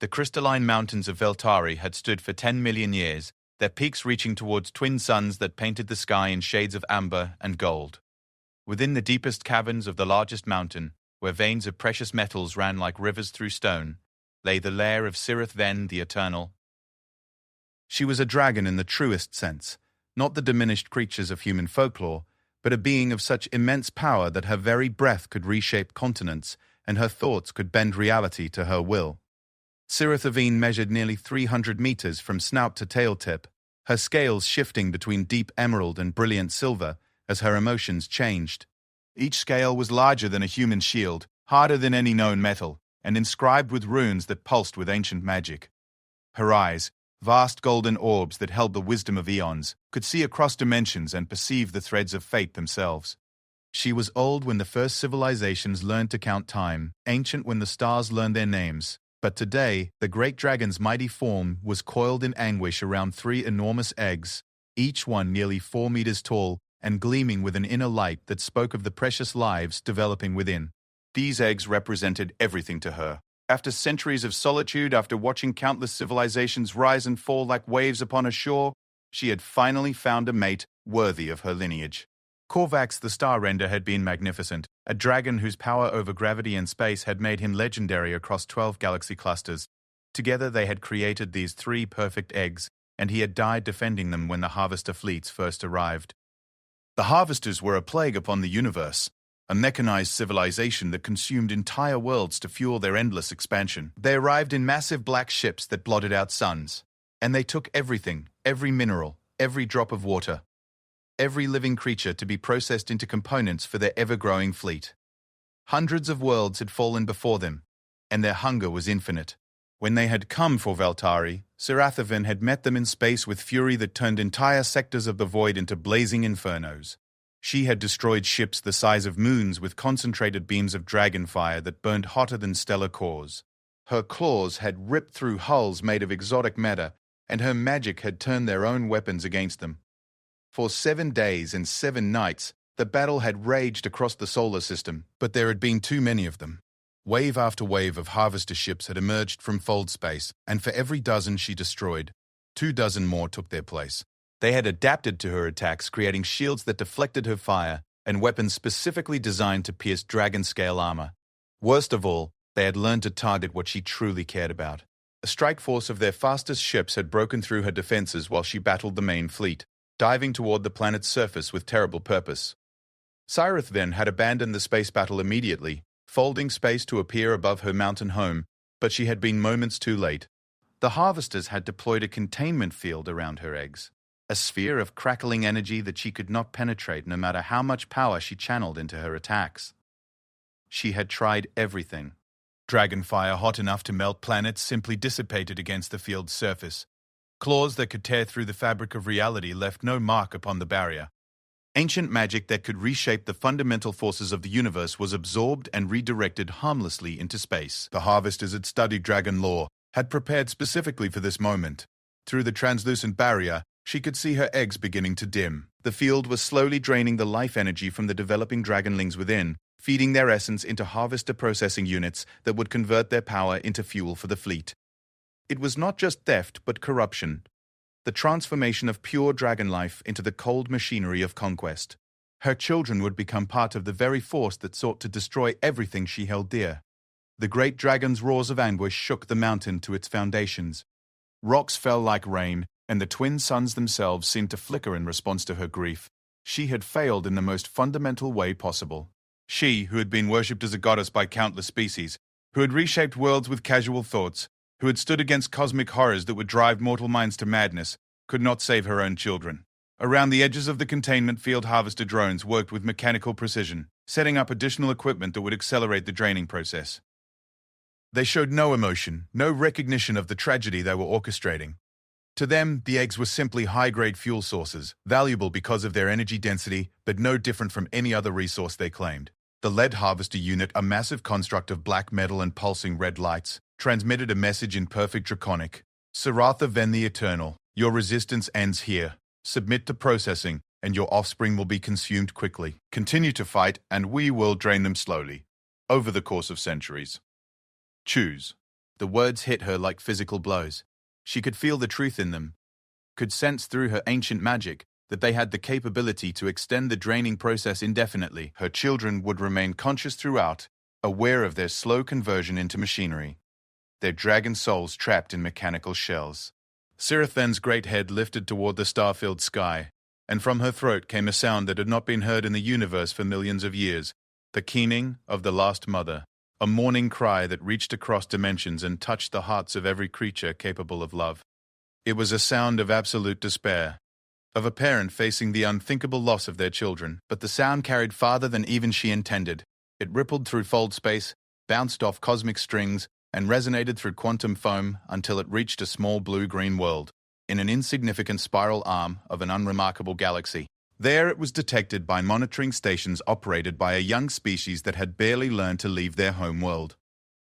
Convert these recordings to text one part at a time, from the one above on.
The crystalline mountains of Veltari had stood for 10 million years, their peaks reaching towards twin suns that painted the sky in shades of amber and gold. Within the deepest caverns of the largest mountain, where veins of precious metals ran like rivers through stone, lay the lair of Sirith Ven the Eternal. She was a dragon in the truest sense, not the diminished creatures of human folklore, but a being of such immense power that her very breath could reshape continents and her thoughts could bend reality to her will. Sirith Ven measured nearly 300 meters from snout to tail tip, her scales shifting between deep emerald and brilliant silver as her emotions changed. Each scale was larger than a human shield, harder than any known metal, and inscribed with runes that pulsed with ancient magic. Her eyes, vast golden orbs that held the wisdom of eons, could see across dimensions and perceive the threads of fate themselves. She was old when the first civilizations learned to count time, ancient when the stars learned their names. But today, the great dragon's mighty form was coiled in anguish around 3 enormous eggs, each one nearly 4 meters tall and gleaming with an inner light that spoke of the precious lives developing within. These eggs represented everything to her. After centuries of solitude, after watching countless civilizations rise and fall like waves upon a shore, she had finally found a mate worthy of her lineage. Korvax the Star Render had been magnificent, a dragon whose power over gravity and space had made him legendary across 12 galaxy clusters. Together they had created these 3 perfect eggs, and he had died defending them when the Harvester fleets first arrived. The Harvesters were a plague upon the universe, a mechanized civilization that consumed entire worlds to fuel their endless expansion. They arrived in massive black ships that blotted out suns, and they took everything, every mineral, every drop of water, every living creature to be processed into components for their ever-growing fleet. Hundreds of worlds had fallen before them, and their hunger was infinite. When they had come for Veltari, Sirith Ven had met them in space with fury that turned entire sectors of the void into blazing infernos. She had destroyed ships the size of moons with concentrated beams of dragon fire that burned hotter than stellar cores. Her claws had ripped through hulls made of exotic matter, and her magic had turned their own weapons against them. For 7 days and 7 nights, the battle had raged across the solar system, but there had been too many of them. Wave after wave of harvester ships had emerged from fold space, and for every dozen she destroyed, 2 dozen more took their place. They had adapted to her attacks, creating shields that deflected her fire, and weapons specifically designed to pierce dragon-scale armor. Worst of all, they had learned to target what she truly cared about. A strike force of their fastest ships had broken through her defenses while she battled the main fleet, diving toward the planet's surface with terrible purpose. Sirith Ven had abandoned the space battle immediately, folding space to appear above her mountain home, but she had been moments too late. The Harvesters had deployed a containment field around her eggs, a sphere of crackling energy that she could not penetrate no matter how much power she channeled into her attacks. She had tried everything. Dragonfire hot enough to melt planets simply dissipated against the field's surface. Claws that could tear through the fabric of reality left no mark upon the barrier. Ancient magic that could reshape the fundamental forces of the universe was absorbed and redirected harmlessly into space. The Harvesters had studied dragon lore, had prepared specifically for this moment. Through the translucent barrier, she could see her eggs beginning to dim. The field was slowly draining the life energy from the developing dragonlings within, feeding their essence into harvester processing units that would convert their power into fuel for the fleet. It was not just theft, but corruption. The transformation of pure dragon life into the cold machinery of conquest. Her children would become part of the very force that sought to destroy everything she held dear. The great dragon's roars of anguish shook the mountain to its foundations. Rocks fell like rain, and the twin suns themselves seemed to flicker in response to her grief. She had failed in the most fundamental way possible. She, who had been worshipped as a goddess by countless species, who had reshaped worlds with casual thoughts, who had stood against cosmic horrors that would drive mortal minds to madness, could not save her own children. Around the edges of the containment field, harvester drones worked with mechanical precision, setting up additional equipment that would accelerate the draining process. They showed no emotion, no recognition of the tragedy they were orchestrating. To them, the eggs were simply high-grade fuel sources, valuable because of their energy density, but no different from any other resource they claimed. The lead harvester unit, a massive construct of black metal and pulsing red lights, transmitted a message in perfect Draconic. Sirith Ven the Eternal, your resistance ends here. Submit to processing, and your offspring will be consumed quickly. Continue to fight, and we will drain them slowly, over the course of centuries. Choose. The words hit her like physical blows. She could feel the truth in them, could sense through her ancient magic that they had the capability to extend the draining process indefinitely. Her children would remain conscious throughout, aware of their slow conversion into machinery, their dragon souls trapped in mechanical shells. Sirathen's great head lifted toward the star-filled sky, and from her throat came a sound that had not been heard in the universe for millions of years, the keening of the last mother, a mourning cry that reached across dimensions and touched the hearts of every creature capable of love. It was a sound of absolute despair, of a parent facing the unthinkable loss of their children, but the sound carried farther than even she intended. It rippled through fold space, bounced off cosmic strings, and resonated through quantum foam until it reached a small blue-green world, in an insignificant spiral arm of an unremarkable galaxy. There it was detected by monitoring stations operated by a young species that had barely learned to leave their home world.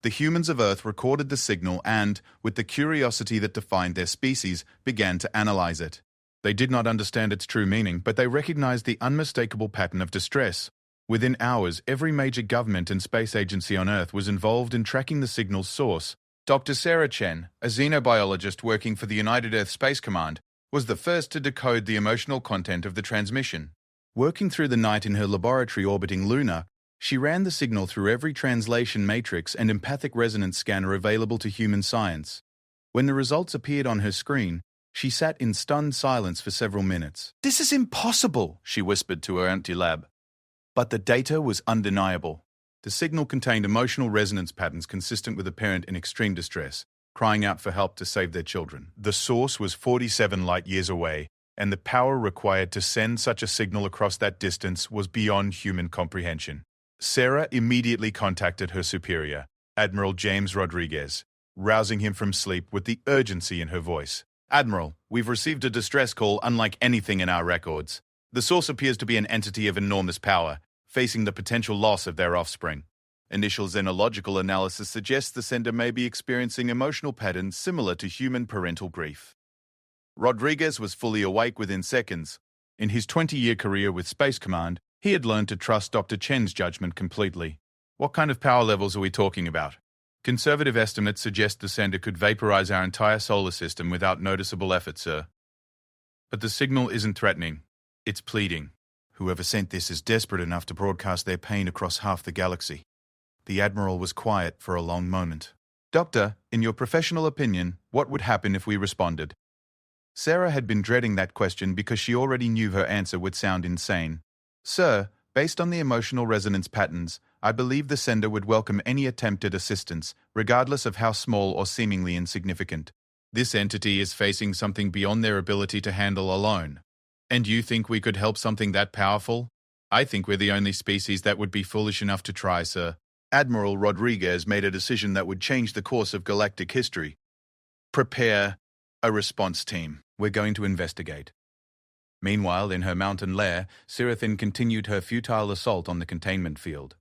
The humans of Earth recorded the signal and, with the curiosity that defined their species, began to analyze it. They did not understand its true meaning, but they recognized the unmistakable pattern of distress. Within hours, every major government and space agency on Earth was involved in tracking the signal's source. Dr. Sarah Chen, a xenobiologist working for the United Earth Space Command, was the first to decode the emotional content of the transmission. Working through the night in her laboratory orbiting Luna, she ran the signal through every translation matrix and empathic resonance scanner available to human science. When the results appeared on her screen, she sat in stunned silence for several minutes. "This is impossible," she whispered to her empty lab. But the data was undeniable. The signal contained emotional resonance patterns consistent with a parent in extreme distress, crying out for help to save their children. The source was 47 light-years away, and the power required to send such a signal across that distance was beyond human comprehension. Sarah immediately contacted her superior, Admiral James Rodriguez, rousing him from sleep with the urgency in her voice. "Admiral, we've received a distress call unlike anything in our records. The source appears to be an entity of enormous power, facing the potential loss of their offspring. Initial xenological analysis suggests the sender may be experiencing emotional patterns similar to human parental grief." Rodriguez was fully awake within seconds. In his 20-year career with Space Command, he had learned to trust Dr. Chen's judgment completely. "What kind of power levels are we talking about?" "Conservative estimates suggest the sender could vaporize our entire solar system without noticeable effort, sir. But the signal isn't threatening. It's pleading. Whoever sent this is desperate enough to broadcast their pain across half the galaxy." The Admiral was quiet for a long moment. "Doctor, in your professional opinion, what would happen if we responded?" Sarah had been dreading that question because she already knew her answer would sound insane. "Sir, based on the emotional resonance patterns, I believe the sender would welcome any attempt at assistance, regardless of how small or seemingly insignificant. This entity is facing something beyond their ability to handle alone. And you think we could help something that powerful? I think we're the only species that would be foolish enough to try, sir." Admiral Rodriguez made a decision that would change the course of galactic history. "Prepare a response team. We're going to investigate." Meanwhile, in her mountain lair, Sirathen continued her futile assault on the containment field.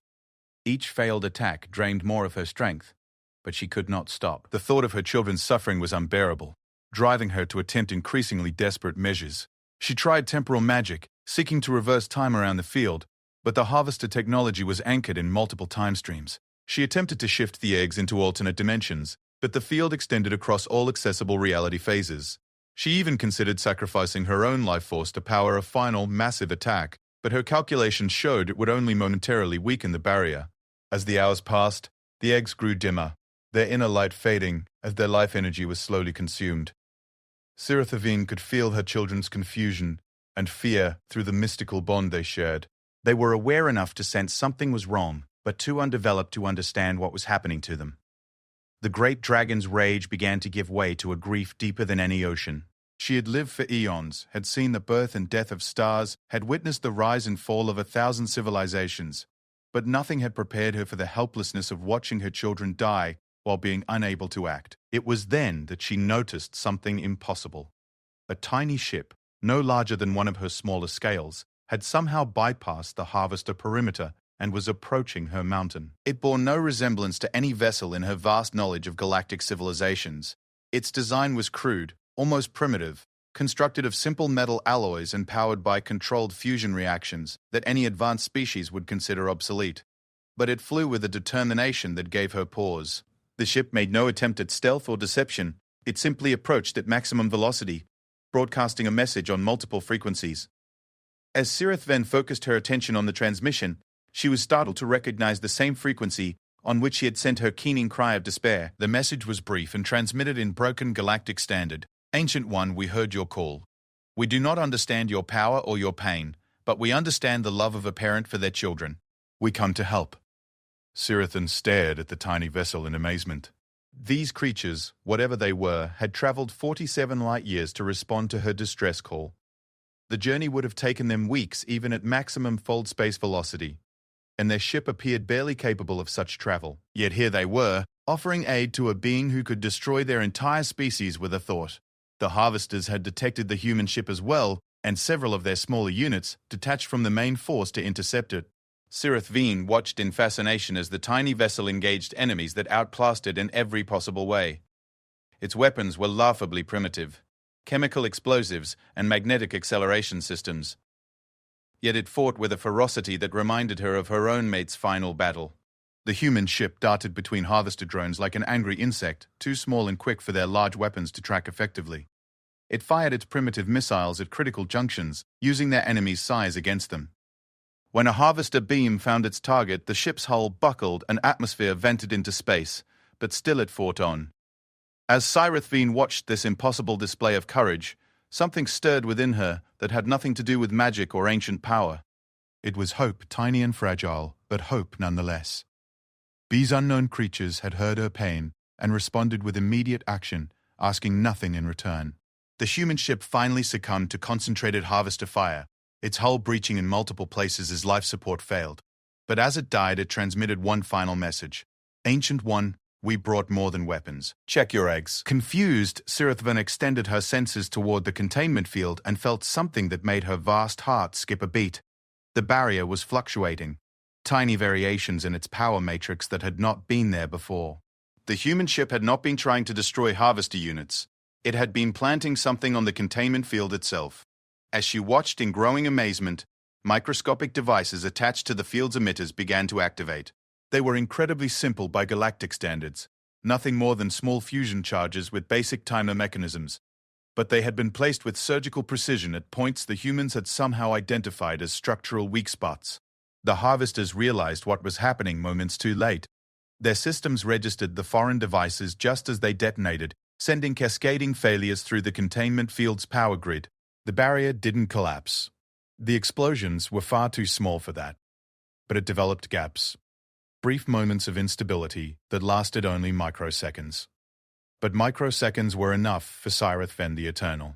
Each failed attack drained more of her strength, but she could not stop. The thought of her children's suffering was unbearable, driving her to attempt increasingly desperate measures. She tried temporal magic, seeking to reverse time around the field, but the harvester technology was anchored in multiple time streams. She attempted to shift the eggs into alternate dimensions, but the field extended across all accessible reality phases. She even considered sacrificing her own life force to power a final, massive attack, but her calculations showed it would only momentarily weaken the barrier. As the hours passed, the eggs grew dimmer, their inner light fading as their life energy was slowly consumed. Sirathen could feel her children's confusion and fear through the mystical bond they shared. They were aware enough to sense something was wrong, but too undeveloped to understand what was happening to them. The great dragon's rage began to give way to a grief deeper than any ocean. She had lived for eons, had seen the birth and death of stars, had witnessed the rise and fall of 1,000 civilizations, but nothing had prepared her for the helplessness of watching her children die while being unable to act. It was then that she noticed something impossible. A tiny ship, no larger than one of her smaller scales, had somehow bypassed the harvester perimeter and was approaching her mountain. It bore no resemblance to any vessel in her vast knowledge of galactic civilizations. Its design was crude, almost primitive, constructed of simple metal alloys and powered by controlled fusion reactions that any advanced species would consider obsolete. But it flew with a determination that gave her pause. The ship made no attempt at stealth or deception. It simply approached at maximum velocity, broadcasting a message on multiple frequencies. As Sirith then focused her attention on the transmission, she was startled to recognize the same frequency on which she had sent her keening cry of despair. The message was brief and transmitted in broken galactic standard. Ancient One, we heard your call. We do not understand your power or your pain, but we understand the love of a parent for their children. We come to help. Sirithan stared at the tiny vessel in amazement. These creatures, whatever they were, had traveled 47 light-years to respond to her distress call. The journey would have taken them weeks even at maximum fold space velocity, and their ship appeared barely capable of such travel. Yet here they were, offering aid to a being who could destroy their entire species with a thought. The harvesters had detected the human ship as well, and several of their smaller units detached from the main force to intercept it. Sirith Veen watched in fascination as the tiny vessel engaged enemies that outclassed it in every possible way. Its weapons were laughably primitive: chemical explosives and magnetic acceleration systems. Yet it fought with a ferocity that reminded her of her own mate's final battle. The human ship darted between harvester drones like an angry insect, too small and quick for their large weapons to track effectively. It fired its primitive missiles at critical junctions, using their enemies' size against them. When a harvester beam found its target, the ship's hull buckled and atmosphere vented into space, but still it fought on. As Sirith Veen watched this impossible display of courage, something stirred within her that had nothing to do with magic or ancient power. It was hope, tiny and fragile, but hope nonetheless. These unknown creatures had heard her pain and responded with immediate action, asking nothing in return. The human ship finally succumbed to concentrated harvester fire, its hull breaching in multiple places as life support failed. But as it died, it transmitted one final message. Ancient One, we brought more than weapons. Check your eggs. Confused, Sirithvan extended her senses toward the containment field and felt something that made her vast heart skip a beat. The barrier was fluctuating, tiny variations in its power matrix that had not been there before. The human ship had not been trying to destroy harvester units. It had been planting something on the containment field itself. As she watched in growing amazement, microscopic devices attached to the field's emitters began to activate. They were incredibly simple by galactic standards, nothing more than small fusion charges with basic timer mechanisms. But they had been placed with surgical precision at points the humans had somehow identified as structural weak spots. The harvesters realized what was happening moments too late. Their systems registered the foreign devices just as they detonated, sending cascading failures through the containment field's power grid. The barrier didn't collapse. The explosions were far too small for that. But it developed gaps. Brief moments of instability that lasted only microseconds. But microseconds were enough for Sirith Ven the Eternal.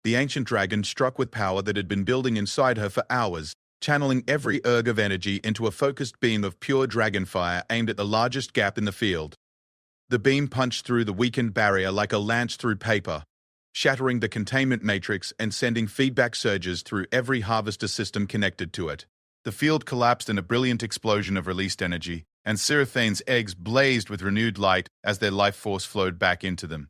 The ancient dragon struck with power that had been building inside her for hours, channeling every erg of energy into a focused beam of pure dragon fire aimed at the largest gap in the field. The beam punched through the weakened barrier like a lance through paper, shattering the containment matrix and sending feedback surges through every harvester system connected to it. The field collapsed in a brilliant explosion of released energy, and Sirithane's eggs blazed with renewed light as their life force flowed back into them.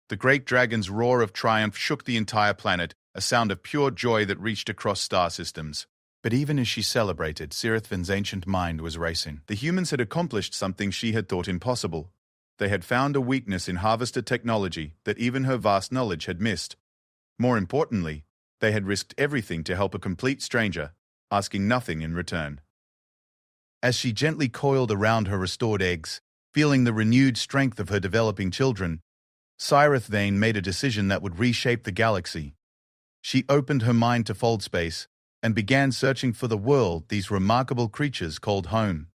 The great dragon's roar of triumph shook the entire planet, a sound of pure joy that reached across star systems. But even as she celebrated, Sirithvan's ancient mind was racing. The humans had accomplished something she had thought impossible. They had found a weakness in harvester technology that even her vast knowledge had missed. More importantly, they had risked everything to help a complete stranger, asking nothing in return. As she gently coiled around her restored eggs, feeling the renewed strength of her developing children, Sirith Vane made a decision that would reshape the galaxy. She opened her mind to fold space and began searching for the world these remarkable creatures called home.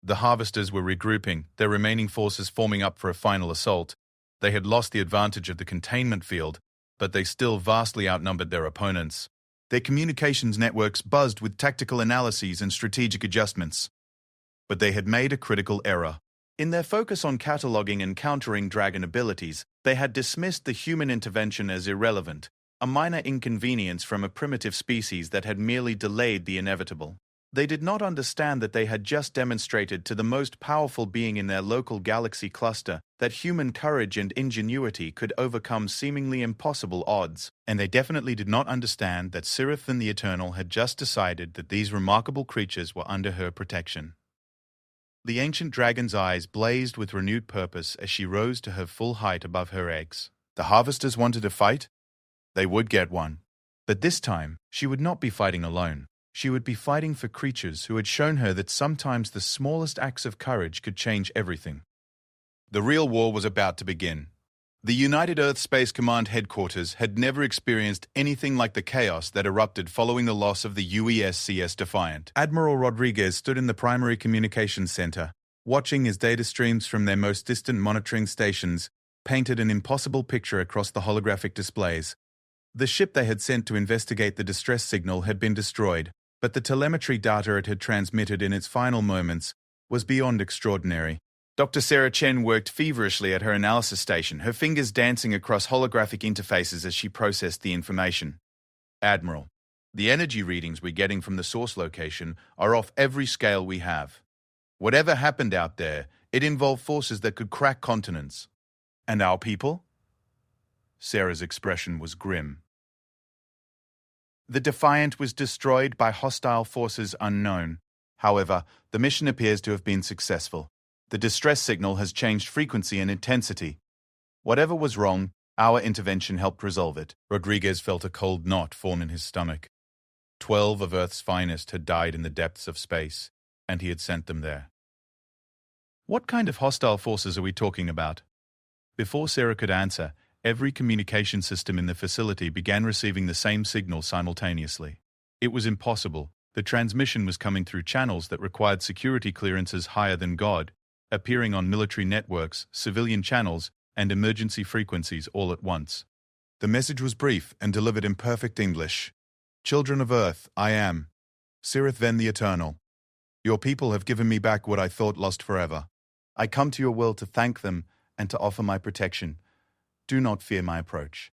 The harvesters were regrouping, their remaining forces forming up for a final assault. They had lost the advantage of the containment field, but they still vastly outnumbered their opponents. Their communications networks buzzed with tactical analyses and strategic adjustments. But they had made a critical error. In their focus on cataloging and countering dragon abilities, they had dismissed the human intervention as irrelevant, a minor inconvenience from a primitive species that had merely delayed the inevitable. They did not understand that they had just demonstrated to the most powerful being in their local galaxy cluster that human courage and ingenuity could overcome seemingly impossible odds, and they definitely did not understand that Sirithan the Eternal had just decided that these remarkable creatures were under her protection. The ancient dragon's eyes blazed with renewed purpose as she rose to her full height above her eggs. The harvesters wanted a fight? They would get one. But this time, she would not be fighting alone. She would be fighting for creatures who had shown her that sometimes the smallest acts of courage could change everything. The real war was about to begin. The United Earth Space Command headquarters had never experienced anything like the chaos that erupted following the loss of the UESCS Defiant. Admiral Rodriguez stood in the primary communications center, watching as data streams from their most distant monitoring stations painted an impossible picture across the holographic displays. The ship they had sent to investigate the distress signal had been destroyed, but the telemetry data it had transmitted in its final moments was beyond extraordinary. Dr. Sarah Chen worked feverishly at her analysis station, her fingers dancing across holographic interfaces as she processed the information. Admiral, the energy readings we're getting from the source location are off every scale we have. Whatever happened out there, it involved forces that could crack continents. And our people? Sarah's expression was grim. The Defiant was destroyed by hostile forces unknown. However, the mission appears to have been successful. The distress signal has changed frequency and intensity. Whatever was wrong, our intervention helped resolve it. Rodriguez felt a cold knot form in his stomach. 12 of Earth's finest had died in the depths of space, and he had sent them there. What kind of hostile forces are we talking about? Before Sarah could answer, every communication system in the facility began receiving the same signal simultaneously. It was impossible. The transmission was coming through channels that required security clearances higher than God, appearing on military networks, civilian channels, and emergency frequencies all at once. The message was brief and delivered in perfect English. Children of Earth, I am. Sirith Ven the Eternal. Your people have given me back what I thought lost forever. I come to your world to thank them and to offer my protection. Do not fear my approach.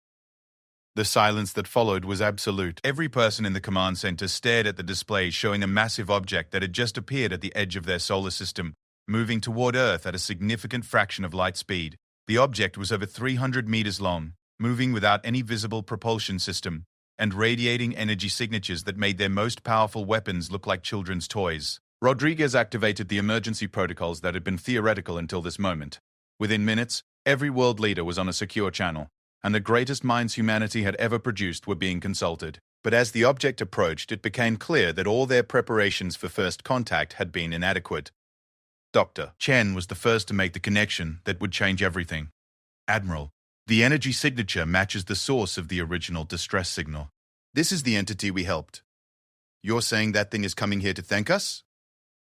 The silence that followed was absolute. Every person in the command center stared at the display showing a massive object that had just appeared at the edge of their solar system, moving toward Earth at a significant fraction of light speed. The object was over 300 meters long, moving without any visible propulsion system, and radiating energy signatures that made their most powerful weapons look like children's toys. Rodriguez activated the emergency protocols that had been theoretical until this moment. Within minutes, every world leader was on a secure channel, and the greatest minds humanity had ever produced were being consulted. But as the object approached, it became clear that all their preparations for first contact had been inadequate. Dr. Chen was the first to make the connection that would change everything. Admiral, the energy signature matches the source of the original distress signal. This is the entity we helped. You're saying that thing is coming here to thank us?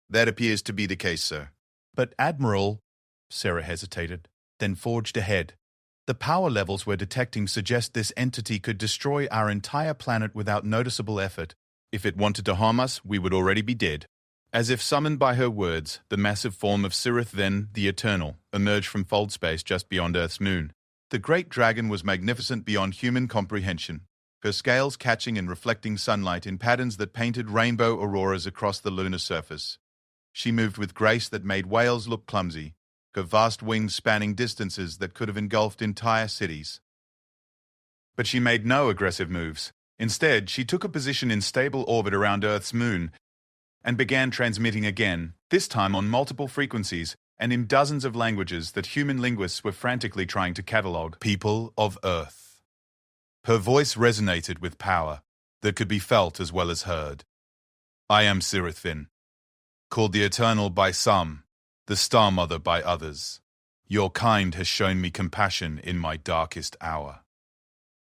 That appears to be the case, sir. But Admiral, Sarah hesitated, then forged ahead. The power levels we're detecting suggest this entity could destroy our entire planet without noticeable effort. If it wanted to harm us, we would already be dead. As if summoned by her words, the massive form of Sirith Ven the Eternal emerged from fold space just beyond Earth's moon. The great dragon was magnificent beyond human comprehension, her scales catching and reflecting sunlight in patterns that painted rainbow auroras across the lunar surface. She moved with grace that made whales look clumsy, her vast wings spanning distances that could have engulfed entire cities. But she made no aggressive moves. Instead, she took a position in stable orbit around Earth's moon and began transmitting again, this time on multiple frequencies and in dozens of languages that human linguists were frantically trying to catalog. People of Earth. Her voice resonated with power that could be felt as well as heard. I am Sirith Ven, called the Eternal by some, the Star Mother by others. Your kind has shown me compassion in my darkest hour.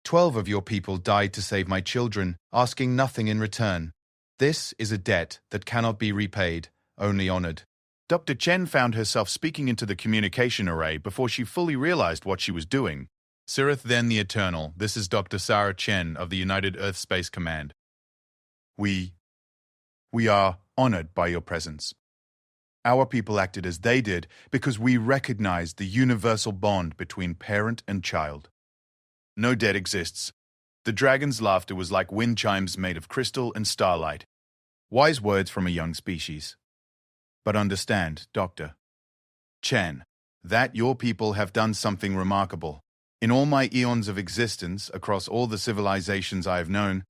12 of your people died to save my children, asking nothing in return. This is a debt that cannot be repaid, only honored. Dr. Chen found herself speaking into the communication array before she fully realized what she was doing. Sirith Ven the Eternal, this is Dr. Sarah Chen of the United Earth Space Command. We are honored by your presence. Our people acted as they did because we recognized the universal bond between parent and child. No debt exists. The dragon's laughter was like wind chimes made of crystal and starlight. Wise words from a young species. But understand, Dr. Chen, that your people have done something remarkable. In all my eons of existence, across all the civilizations I have known,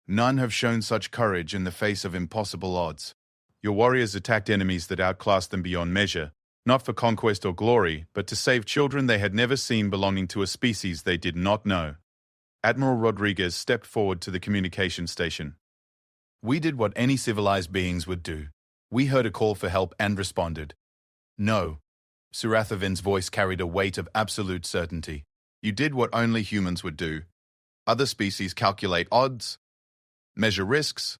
none have shown such courage in the face of impossible odds. your warriors attacked enemies that outclassed them beyond measure, not for conquest or glory, but to save children they had never seen belonging to a species they did not know. Admiral Rodriguez stepped forward to the communication station. We did what any civilized beings would do. We heard a call for help and responded. No. Surathavin's voice carried a weight of absolute certainty. You did what only humans would do. Other species calculate odds, measure risks,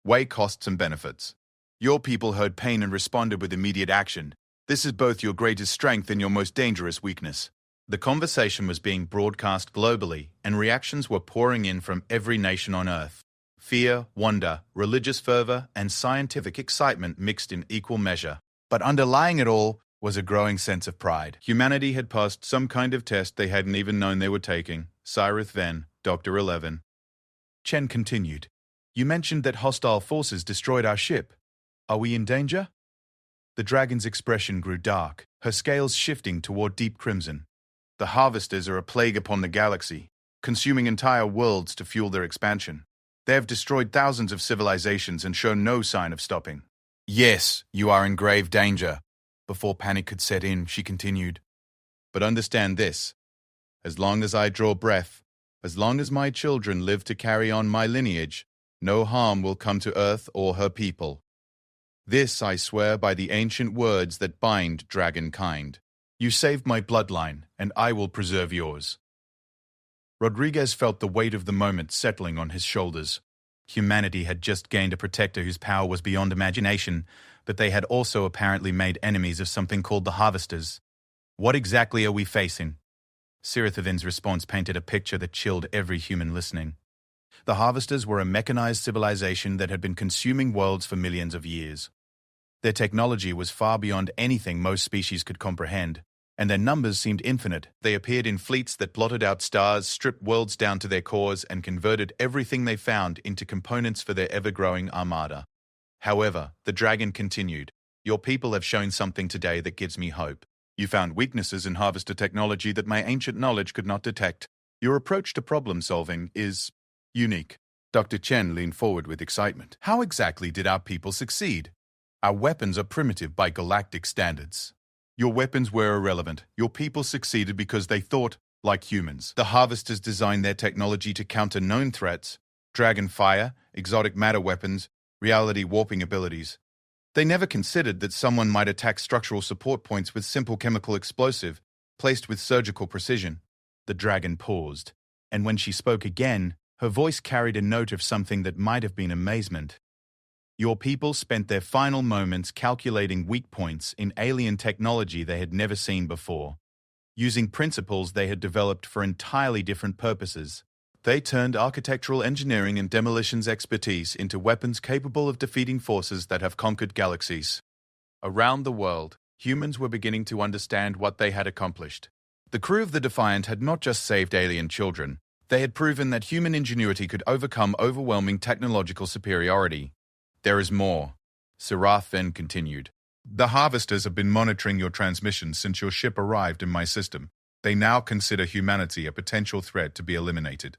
weigh costs and benefits. Your people heard pain and responded with immediate action. This is both your greatest strength and your most dangerous weakness. The conversation was being broadcast globally, and reactions were pouring in from every nation on Earth. Fear, wonder, religious fervor, and scientific excitement mixed in equal measure. But underlying it all was a growing sense of pride. Humanity had passed some kind of test they hadn't even known they were taking. Cyrith Ven, Dr. 11. Chen continued. You mentioned that hostile forces destroyed our ship. Are we in danger? The dragon's expression grew dark, her scales shifting toward deep crimson. The harvesters are a plague upon the galaxy, consuming entire worlds to fuel their expansion. They have destroyed thousands of civilizations and shown no sign of stopping. Yes, you are in grave danger. Before panic could set in, she continued. But understand this. As long as I draw breath, as long as my children live to carry on my lineage, no harm will come to Earth or her people. This I swear by the ancient words that bind dragonkind. You saved my bloodline, and I will preserve yours. Rodriguez felt the weight of the moment settling on his shoulders. Humanity had just gained a protector whose power was beyond imagination, but they had also apparently made enemies of something called the Harvesters. What exactly are we facing? Sirathavin's response painted a picture that chilled every human listening. The Harvesters were a mechanized civilization that had been consuming worlds for millions of years. Their technology was far beyond anything most species could comprehend, and their numbers seemed infinite. They appeared in fleets that blotted out stars, stripped worlds down to their cores, and converted everything they found into components for their ever-growing armada. However, the dragon continued, Your people have shown something today that gives me hope. You found weaknesses in harvester technology that my ancient knowledge could not detect. Your approach to problem-solving is unique. Dr. Chen leaned forward with excitement. How exactly did our people succeed? Our weapons are primitive by galactic standards. Your weapons were irrelevant. Your people succeeded because they thought like humans. The Harvesters designed their technology to counter known threats, dragon fire, exotic matter weapons, reality warping abilities. They never considered that someone might attack structural support points with simple chemical explosive, placed with surgical precision. The dragon paused, and when she spoke again, her voice carried a note of something that might have been amazement. Your people spent their final moments calculating weak points in alien technology they had never seen before. Using principles they had developed for entirely different purposes, they turned architectural engineering and demolitions expertise into weapons capable of defeating forces that have conquered galaxies. Around the world, humans were beginning to understand what they had accomplished. The crew of the Defiant had not just saved alien children, they had proven that human ingenuity could overcome overwhelming technological superiority. There is more, Sarath then continued. The Harvesters have been monitoring your transmissions since your ship arrived in my system. They now consider humanity a potential threat to be eliminated.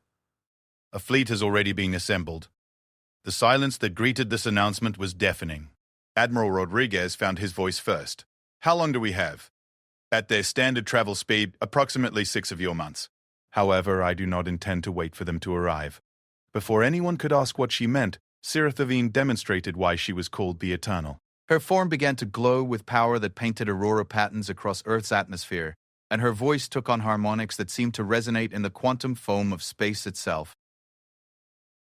A fleet has already been assembled. The silence that greeted this announcement was deafening. Admiral Rodriguez found his voice first. How long do we have? At their standard travel speed, approximately 6 of your months. However, I do not intend to wait for them to arrive. Before anyone could ask what she meant, Sirathavine demonstrated why she was called the Eternal. Her form began to glow with power that painted aurora patterns across Earth's atmosphere, and her voice took on harmonics that seemed to resonate in the quantum foam of space itself.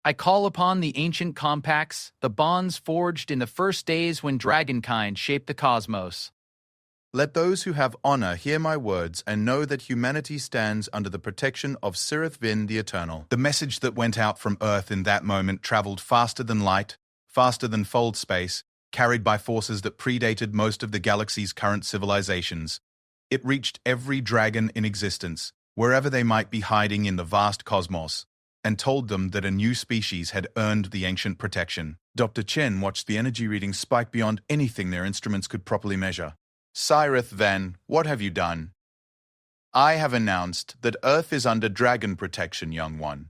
I call upon the ancient compacts, the bonds forged in the first days when dragonkind shaped the cosmos. Let those who have honor hear my words and know that humanity stands under the protection of Sirith Vin the Eternal. The message that went out from Earth in that moment traveled faster than light, faster than fold space, carried by forces that predated most of the galaxy's current civilizations. It reached every dragon in existence, wherever they might be hiding in the vast cosmos, and told them that a new species had earned the ancient protection. Dr. Chen watched the energy readings spike beyond anything their instruments could properly measure. Cyrith Ven, what have you done? I have announced that Earth is under dragon protection, young one.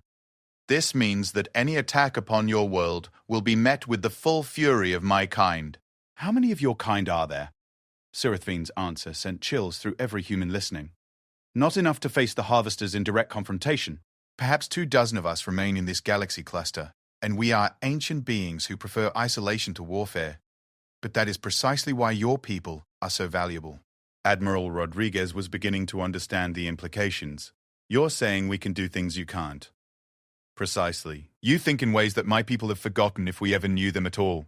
This means that any attack upon your world will be met with the full fury of my kind. How many of your kind are there? Seraphines' answer sent chills through every human listening. Not enough to face the harvesters in direct confrontation. Perhaps 24 of us remain in this galaxy cluster, and we are ancient beings who prefer isolation to warfare. But that is precisely why your people are so valuable. Admiral Rodriguez was beginning to understand the implications. You're saying we can do things you can't. Precisely. You think in ways that my people have forgotten if we ever knew them at all.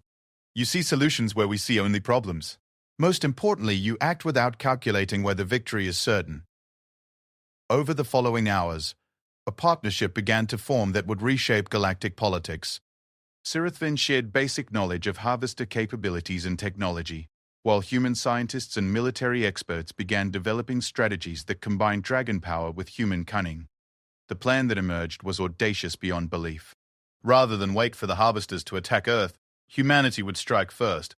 You see solutions where we see only problems. Most importantly, you act without calculating whether victory is certain. Over the following hours, a partnership began to form that would reshape galactic politics. Seraphine shared basic knowledge of harvester capabilities and technology, while human scientists and military experts began developing strategies that combined dragon power with human cunning. The plan that emerged was audacious beyond belief. Rather than wait for the harvesters to attack Earth, humanity would strike first.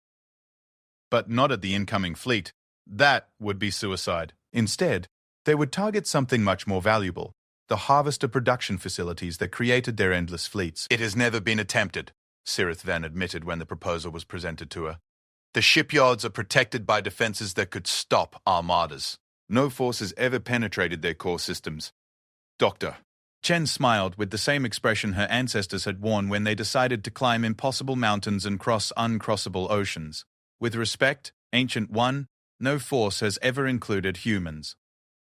But not at the incoming fleet. That would be suicide. Instead, they would target something much more valuable: the harvester production facilities that created their endless fleets. It has never been attempted, Sirith Van admitted when the proposal was presented to her. The shipyards are protected by defenses that could stop armadas. No force has ever penetrated their core systems. Doctor. Chen smiled with the same expression her ancestors had worn when they decided to climb impossible mountains and cross uncrossable oceans. With respect, Ancient One, no force has ever included humans.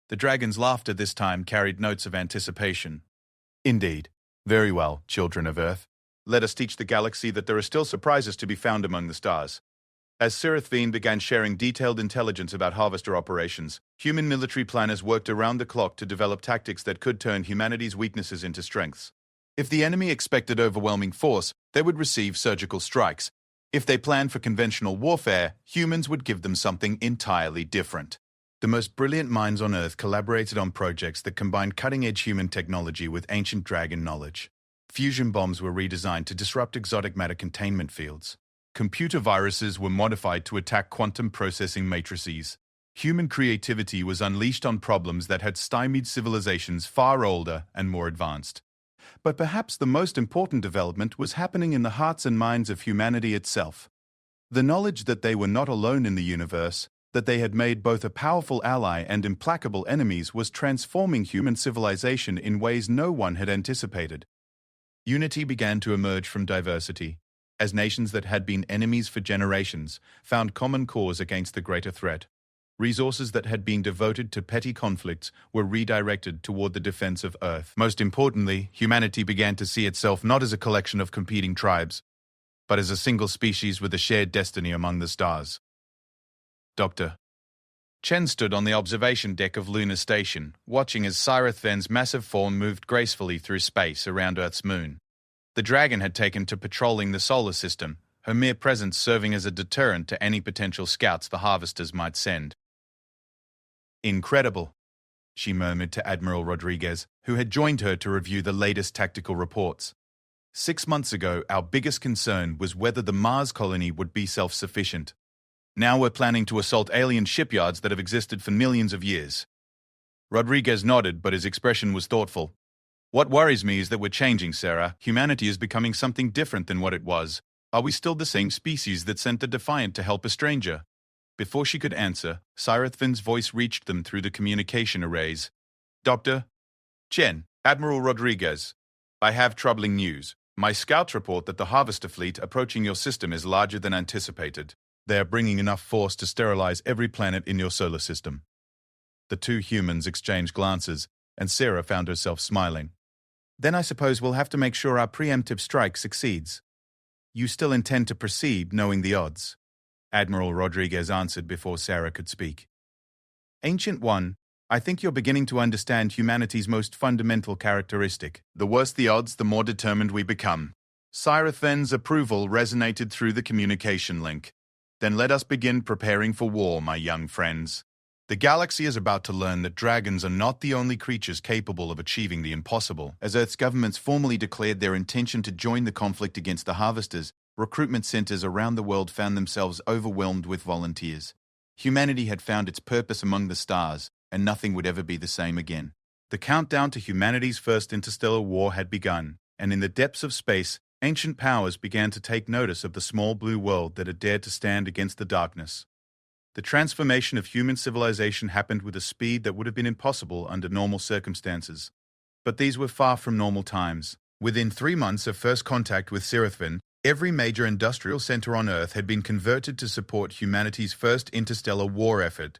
The dragon's laughter this time carried notes of anticipation. Indeed. Very well, children of Earth. Let us teach the galaxy that there are still surprises to be found among the stars. As Seraphine began sharing detailed intelligence about harvester operations, human military planners worked around the clock to develop tactics that could turn humanity's weaknesses into strengths. If the enemy expected overwhelming force, they would receive surgical strikes. If they planned for conventional warfare, humans would give them something entirely different. The most brilliant minds on Earth collaborated on projects that combined cutting-edge human technology with ancient dragon knowledge. Fusion bombs were redesigned to disrupt exotic matter containment fields. Computer viruses were modified to attack quantum processing matrices. Human creativity was unleashed on problems that had stymied civilizations far older and more advanced. But perhaps the most important development was happening in the hearts and minds of humanity itself. The knowledge that they were not alone in the universe, that they had made both a powerful ally and implacable enemies, was transforming human civilization in ways no one had anticipated. Unity began to emerge from diversity, as nations that had been enemies for generations found common cause against the greater threat. Resources that had been devoted to petty conflicts were redirected toward the defense of Earth. Most importantly, humanity began to see itself not as a collection of competing tribes, but as a single species with a shared destiny among the stars. Doctor. Chen stood on the observation deck of Lunar Station, watching as Sirithven's massive form moved gracefully through space around Earth's moon. The dragon had taken to patrolling the solar system, her mere presence serving as a deterrent to any potential scouts the harvesters might send. Incredible, she murmured to Admiral Rodriguez, who had joined her to review the latest tactical reports. 6 months ago, our biggest concern was whether the Mars colony would be self-sufficient. Now we're planning to assault alien shipyards that have existed for millions of years. Rodriguez nodded, but his expression was thoughtful. What worries me is that we're changing, Sarah. Humanity is becoming something different than what it was. Are we still the same species that sent the Defiant to help a stranger? Before she could answer, Sirithven's voice reached them through the communication arrays. Doctor? Chen, Admiral Rodriguez. I have troubling news. My scouts report that the harvester fleet approaching your system is larger than anticipated. They are bringing enough force to sterilize every planet in your solar system. The two humans exchanged glances, and Sarah found herself smiling. Then I suppose we'll have to make sure our preemptive strike succeeds. You still intend to proceed, knowing the odds? Admiral Rodriguez answered before Sarah could speak. Ancient One, I think you're beginning to understand humanity's most fundamental characteristic. The worse the odds, the more determined we become. Sirithven's approval resonated through the communication link. Then let us begin preparing for war, my young friends. The galaxy is about to learn that dragons are not the only creatures capable of achieving the impossible. As Earth's governments formally declared their intention to join the conflict against the harvesters, recruitment centers around the world found themselves overwhelmed with volunteers. Humanity had found its purpose among the stars, and nothing would ever be the same again. The countdown to humanity's first interstellar war had begun. and in the depths of space, ancient powers began to take notice of the small blue world that had dared to stand against the darkness. The transformation of human civilization happened with a speed that would have been impossible under normal circumstances. But these were far from normal times. Within 3 months of first contact with Seraphim, every major industrial center on Earth had been converted to support humanity's first interstellar war effort.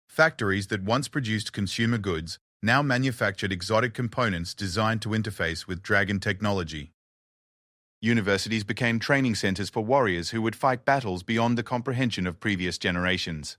Factories that once produced consumer goods now manufactured exotic components designed to interface with Dragon technology. Universities became training centers for warriors who would fight battles beyond the comprehension of previous generations.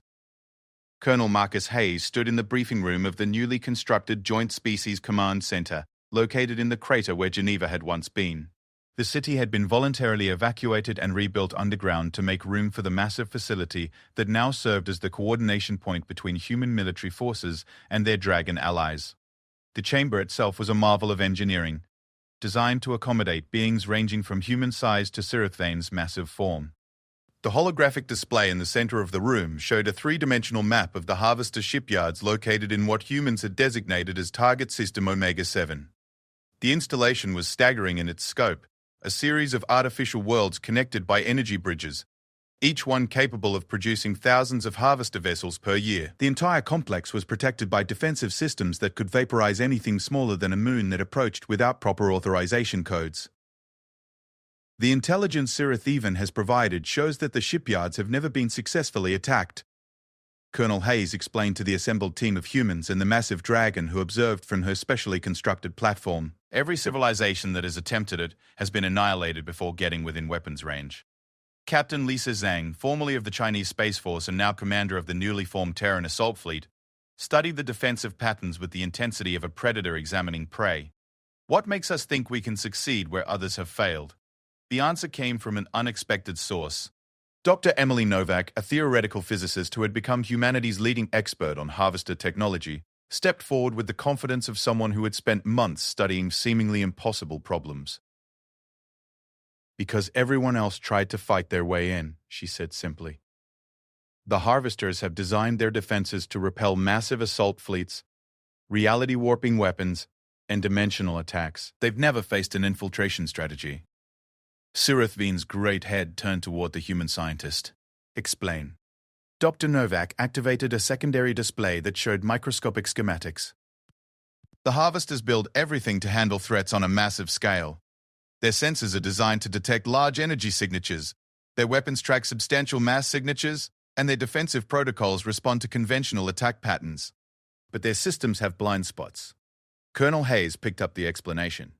Colonel Marcus Hayes stood in the briefing room of the newly constructed Joint Species Command Center, located in the crater where Geneva had once been. The city had been voluntarily evacuated and rebuilt underground to make room for the massive facility that now served as the coordination point between human military forces and their Dragon allies. The chamber itself was a marvel of engineering, designed to accommodate beings ranging from human size to Seraphim's massive form. The holographic display in the center of the room showed a three-dimensional map of the Harvester shipyards located in what humans had designated as Target System Omega-7. The installation was staggering in its scope, a series of artificial worlds connected by energy bridges, each one capable of producing thousands of harvester vessels per year. The entire complex was protected by defensive systems that could vaporize anything smaller than a moon that approached without proper authorization codes. The intelligence Seraphim has provided shows that the shipyards have never been successfully attacked. Colonel Hayes explained to the assembled team of humans and the massive dragon who observed from her specially constructed platform. Every civilization that has attempted it has been annihilated before getting within weapons range. Captain Lisa Zhang, formerly of the Chinese Space Force and now commander of the newly formed Terran Assault Fleet, studied the defensive patterns with the intensity of a predator examining prey. What makes us think we can succeed where others have failed? The answer came from an unexpected source. Dr. Emily Novak, a theoretical physicist who had become humanity's leading expert on harvester technology, stepped forward with the confidence of someone who had spent months studying seemingly impossible problems. Because everyone else tried to fight their way in, she said simply. The harvesters have designed their defenses to repel massive assault fleets, reality-warping weapons, and dimensional attacks. They've never faced an infiltration strategy. Seraphim's great head turned toward the human scientist. Explain. Dr. Novak activated a secondary display that showed microscopic schematics. The harvesters build everything to handle threats on a massive scale. Their sensors are designed to detect large energy signatures, their weapons track substantial mass signatures, and their defensive protocols respond to conventional attack patterns. But their systems have blind spots. Colonel Hayes picked up the explanation.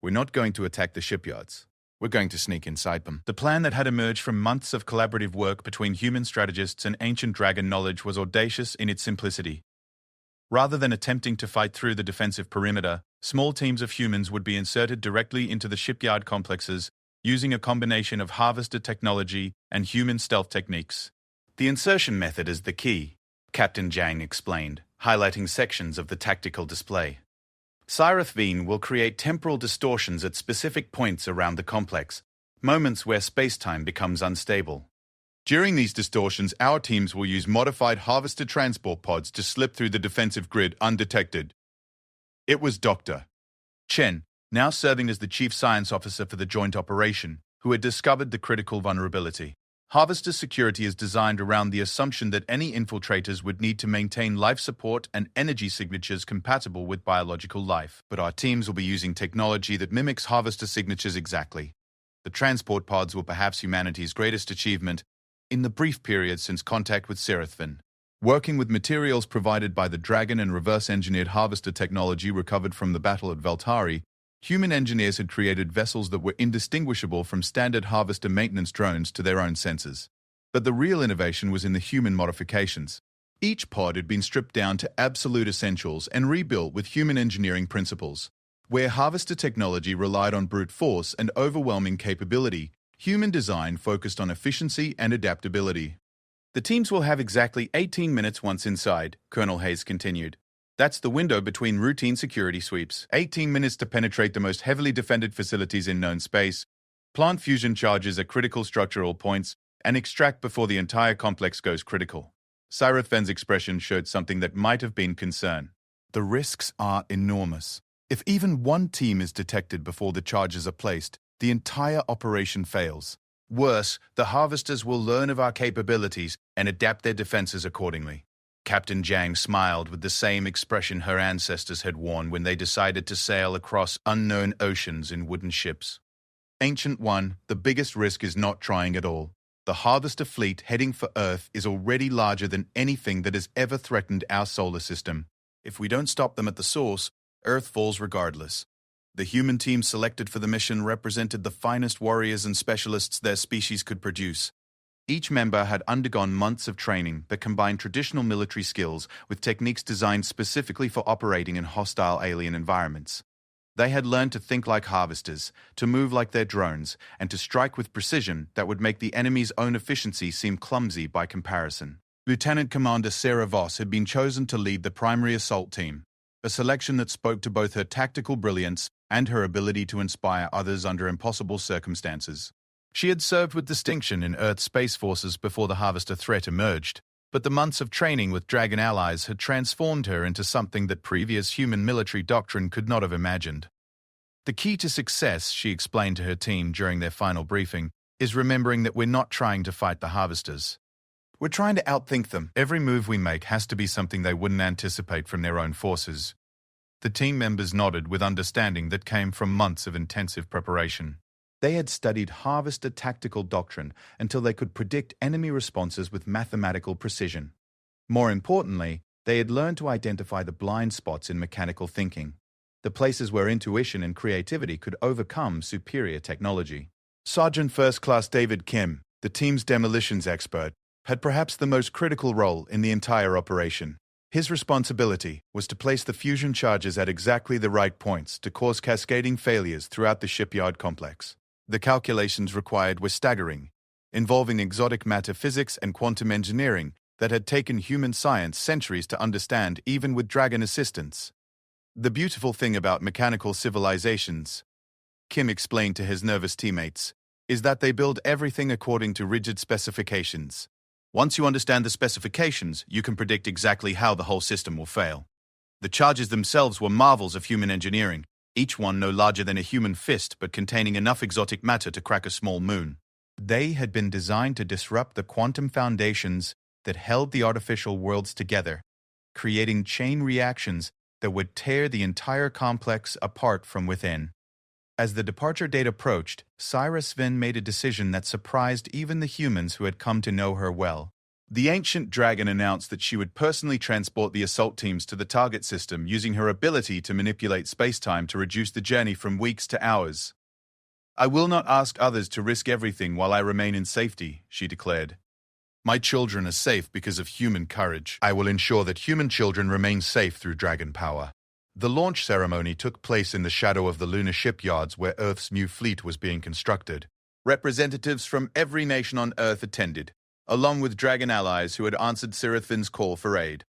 We're not going to attack the shipyards. We're going to sneak inside them. The plan that had emerged from months of collaborative work between human strategists and ancient dragon knowledge was audacious in its simplicity. Rather than attempting to fight through the defensive perimeter, small teams of humans would be inserted directly into the shipyard complexes using a combination of harvester technology and human stealth techniques. The insertion method is the key, Captain Zhang explained, highlighting sections of the tactical display. Seraphim will create temporal distortions at specific points around the complex, moments where space-time becomes unstable. During these distortions, our teams will use modified harvester transport pods to slip through the defensive grid undetected. It was Dr. Chen, now serving as the chief science officer for the joint operation, who had discovered the critical vulnerability. Harvester security is designed around the assumption that any infiltrators would need to maintain life support and energy signatures compatible with biological life. But our teams will be using technology that mimics harvester signatures exactly. The transport pods were perhaps humanity's greatest achievement in the brief period since contact with Seraphim. Working with materials provided by the Dragon and reverse-engineered harvester technology recovered from the battle at Veltari, human engineers had created vessels that were indistinguishable from standard harvester maintenance drones to their own sensors. But the real innovation was in the human modifications. Each pod had been stripped down to absolute essentials and rebuilt with human engineering principles. Where harvester technology relied on brute force and overwhelming capability, human design focused on efficiency and adaptability. The teams will have exactly 18 minutes once inside, Colonel Hayes continued. That's the window between routine security sweeps. 18 minutes to penetrate the most heavily defended facilities in known space, plant fusion charges at critical structural points, and extract before the entire complex goes critical. Seraphim's expression showed something that might have been concern. The risks are enormous. If even one team is detected before the charges are placed, the entire operation fails. Worse, the harvesters will learn of our capabilities and adapt their defenses accordingly. Captain Zhang smiled with the same expression her ancestors had worn when they decided to sail across unknown oceans in wooden ships. Ancient One, the biggest risk is not trying at all. The harvester fleet heading for Earth is already larger than anything that has ever threatened our solar system. If we don't stop them at the source, Earth falls regardless. The human team selected for the mission represented the finest warriors and specialists their species could produce. Each member had undergone months of training that combined traditional military skills with techniques designed specifically for operating in hostile alien environments. They had learned to think like harvesters, to move like their drones, and to strike with precision that would make the enemy's own efficiency seem clumsy by comparison. Lieutenant Commander Sarah Voss had been chosen to lead the primary assault team, a selection that spoke to both her tactical brilliance and her ability to inspire others under impossible circumstances. She had served with distinction in Earth's space forces before the harvester threat emerged, but the months of training with Dragon allies had transformed her into something that previous human military doctrine could not have imagined. The key to success, she explained to her team during their final briefing, is remembering that we're not trying to fight the harvesters. We're trying to outthink them. Every move we make has to be something they wouldn't anticipate from their own forces. The team members nodded with understanding that came from months of intensive preparation. They had studied harvester tactical doctrine until they could predict enemy responses with mathematical precision. More importantly, they had learned to identify the blind spots in mechanical thinking, the places where intuition and creativity could overcome superior technology. Sergeant First Class David Kim, the team's demolitions expert, had perhaps the most critical role in the entire operation. His responsibility was to place the fusion charges at exactly the right points to cause cascading failures throughout the shipyard complex. The calculations required were staggering, involving exotic matter physics and quantum engineering that had taken human science centuries to understand even with Dragon assistance. The beautiful thing about mechanical civilizations, Kim explained to his nervous teammates, is that they build everything according to rigid specifications. Once you understand the specifications, you can predict exactly how the whole system will fail. The charges themselves were marvels of human engineering, each one no larger than a human fist but containing enough exotic matter to crack a small moon. They had been designed to disrupt the quantum foundations that held the artificial worlds together, creating chain reactions that would tear the entire complex apart from within. As the departure date approached, Cyrus Vin made a decision that surprised even the humans who had come to know her well. The ancient dragon announced that she would personally transport the assault teams to the target system using her ability to manipulate space-time to reduce the journey from weeks to hours. "I will not ask others to risk everything while I remain in safety," she declared. "My children are safe because of human courage. I will ensure that human children remain safe through dragon power." The launch ceremony took place in the shadow of the lunar shipyards where Earth's new fleet was being constructed. Representatives from every nation on Earth attended, along with Dragon allies who had answered Serafin's call for aid.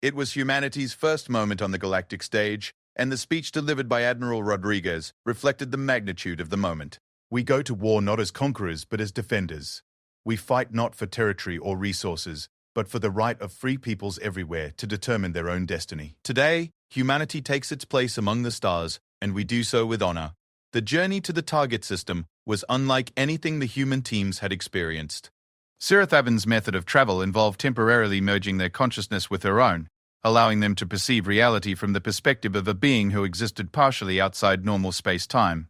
It was humanity's first moment on the galactic stage, and the speech delivered by Admiral Rodriguez reflected the magnitude of the moment. "We go to war not as conquerors but as defenders. We fight not for territory or resources, but for the right of free peoples everywhere to determine their own destiny. Today, humanity takes its place among the stars, and we do so with honor." The journey to the target system was unlike anything the human teams had experienced. Sirathavan's method of travel involved temporarily merging their consciousness with her own, allowing them to perceive reality from the perspective of a being who existed partially outside normal space-time.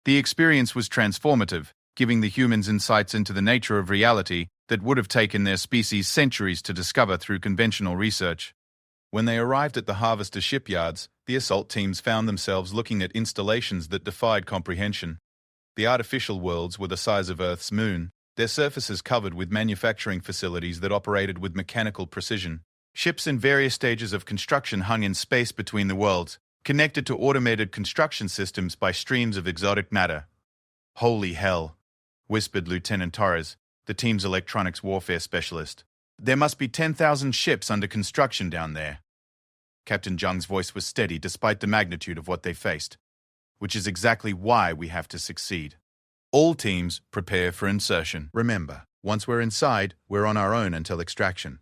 The experience was transformative, giving the humans insights into the nature of reality that would have taken their species centuries to discover through conventional research. When they arrived at the harvester shipyards, the assault teams found themselves looking at installations that defied comprehension. The artificial worlds were the size of Earth's moon, their surfaces covered with manufacturing facilities that operated with mechanical precision. Ships in various stages of construction hung in space between the worlds, connected to automated construction systems by streams of exotic matter. "Holy hell," whispered Lieutenant Torres, the team's electronics warfare specialist. "There must be 10,000 ships under construction down there." Captain Zhang's voice was steady despite the magnitude of what they faced. "Which is exactly why we have to succeed. All teams prepare for insertion. Remember, once we're inside, we're on our own until extraction.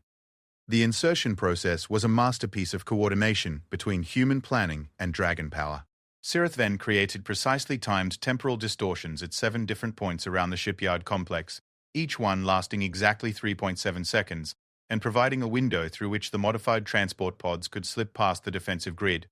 The insertion process was a masterpiece of coordination between human planning and dragon power. Sirith then created precisely timed temporal distortions at 7 different points around the shipyard complex, each one lasting exactly 3.7 seconds, and providing a window through which the modified transport pods could slip past the defensive grid.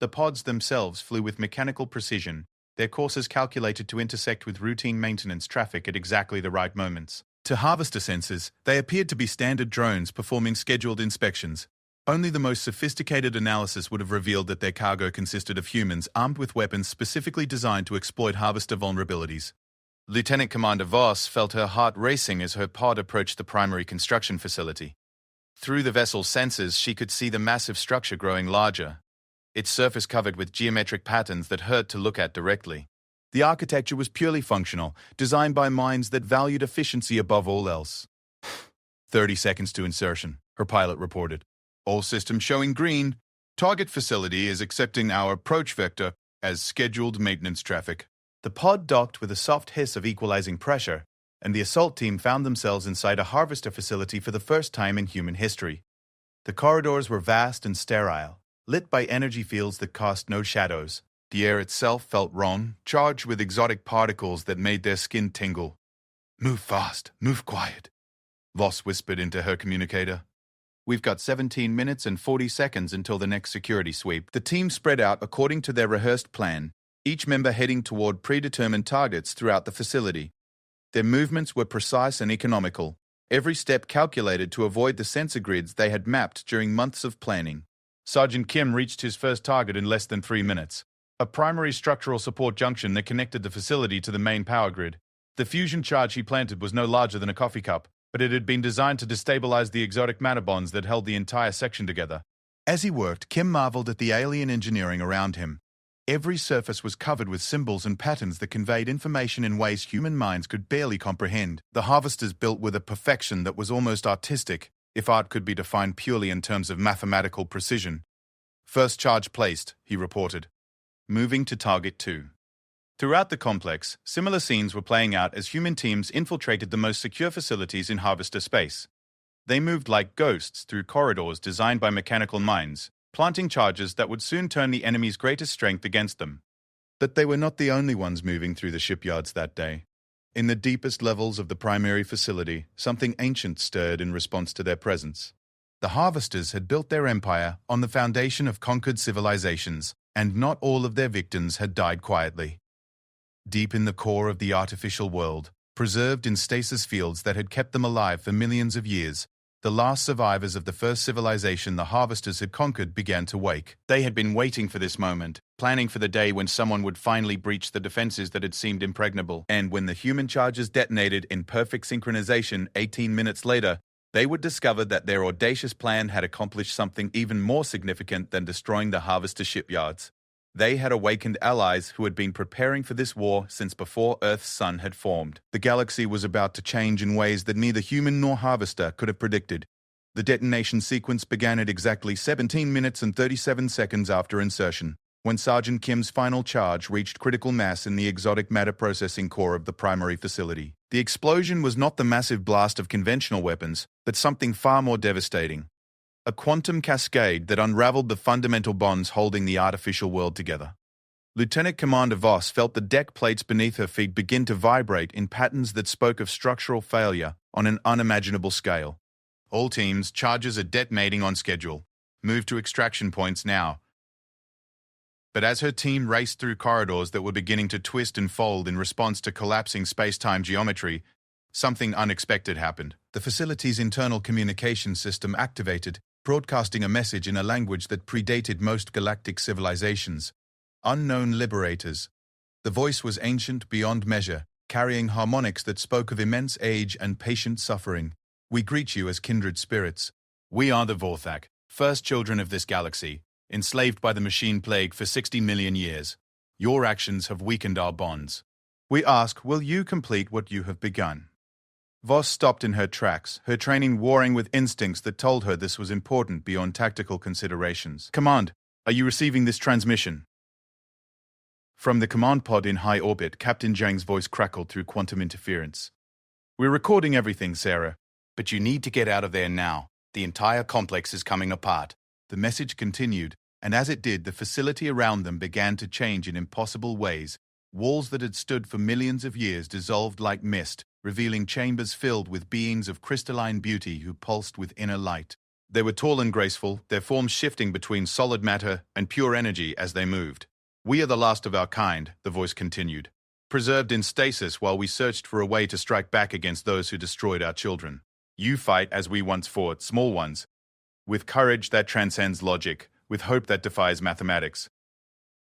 The pods themselves flew with mechanical precision, their courses calculated to intersect with routine maintenance traffic at exactly the right moments. To harvester sensors, they appeared to be standard drones performing scheduled inspections. Only the most sophisticated analysis would have revealed that their cargo consisted of humans armed with weapons specifically designed to exploit harvester vulnerabilities. Lieutenant Commander Voss felt her heart racing as her pod approached the primary construction facility. Through the vessel's sensors, she could see the massive structure growing larger, its surface covered with geometric patterns that hurt to look at directly. The architecture was purely functional, designed by minds that valued efficiency above all else. 30 seconds to insertion, her pilot reported. All systems showing green. Target facility is accepting our approach vector as scheduled maintenance traffic. The pod docked with a soft hiss of equalizing pressure, and the assault team found themselves inside a harvester facility for the first time in human history. The corridors were vast and sterile, lit by energy fields that cast no shadows. The air itself felt wrong, charged with exotic particles that made their skin tingle. "Move fast, move quiet," Voss whispered into her communicator. "We've got 17 minutes and 40 seconds until the next security sweep." The team spread out according to their rehearsed plan, each member heading toward predetermined targets throughout the facility. Their movements were precise and economical, every step calculated to avoid the sensor grids they had mapped during months of planning. Sergeant Kim reached his first target in less than 3 minutes. A primary structural support junction that connected the facility to the main power grid. The fusion charge he planted was no larger than a coffee cup, but it had been designed to destabilize the exotic matter bonds that held the entire section together. As he worked, Kim marveled at the alien engineering around him. Every surface was covered with symbols and patterns that conveyed information in ways human minds could barely comprehend. The harvesters built with a perfection that was almost artistic, if art could be defined purely in terms of mathematical precision. "First charge placed," he reported. Moving to Target 2. Throughout the complex, similar scenes were playing out as human teams infiltrated the most secure facilities in harvester space. They moved like ghosts through corridors designed by mechanical minds, planting charges that would soon turn the enemy's greatest strength against them. But they were not the only ones moving through the shipyards that day. In the deepest levels of the primary facility, something ancient stirred in response to their presence. The harvesters had built their empire on the foundation of conquered civilizations, and not all of their victims had died quietly. Deep in the core of the artificial world, preserved in stasis fields that had kept them alive for millions of years, the last survivors of the first civilization the harvesters had conquered began to wake. They had been waiting for this moment, planning for the day when someone would finally breach the defenses that had seemed impregnable. And when the human charges detonated in perfect synchronization 18 minutes later, they would discover that their audacious plan had accomplished something even more significant than destroying the harvester shipyards. They had awakened allies who had been preparing for this war since before Earth's sun had formed. The galaxy was about to change in ways that neither human nor harvester could have predicted. The detonation sequence began at exactly 17 minutes and 37 seconds after insertion, when Sergeant Kim's final charge reached critical mass in the exotic matter processing core of the primary facility. The explosion was not the massive blast of conventional weapons, but something far more devastating. A quantum cascade that unraveled the fundamental bonds holding the artificial world together. Lieutenant Commander Voss felt the deck plates beneath her feet begin to vibrate in patterns that spoke of structural failure on an unimaginable scale. "All teams, charges are detonating on schedule. Move to extraction points now." But as her team raced through corridors that were beginning to twist and fold in response to collapsing space-time geometry, something unexpected happened. The facility's internal communication system activated, broadcasting a message in a language that predated most galactic civilizations. Unknown liberators. The voice was ancient beyond measure, carrying harmonics that spoke of immense age and patient suffering. "We greet you as kindred spirits. We are the Vorthak, first children of this galaxy, enslaved by the machine plague for 60 million years. Your actions have weakened our bonds. We ask, will you complete what you have begun?" Voss stopped in her tracks, her training warring with instincts that told her this was important beyond tactical considerations. "Command, are you receiving this transmission?" From the command pod in high orbit, Captain Zhang's voice crackled through quantum interference. "We're recording everything, Sarah, but you need to get out of there now. The entire complex is coming apart. The message continued, and as it did, the facility around them began to change in impossible ways. Walls that had stood for millions of years dissolved like mist, revealing chambers filled with beings of crystalline beauty who pulsed with inner light. They were tall and graceful, their forms shifting between solid matter and pure energy as they moved. "We are the last of our kind," the voice continued, "preserved in stasis while we searched for a way to strike back against those who destroyed our children. You fight as we once fought, small ones, with courage that transcends logic, with hope that defies mathematics."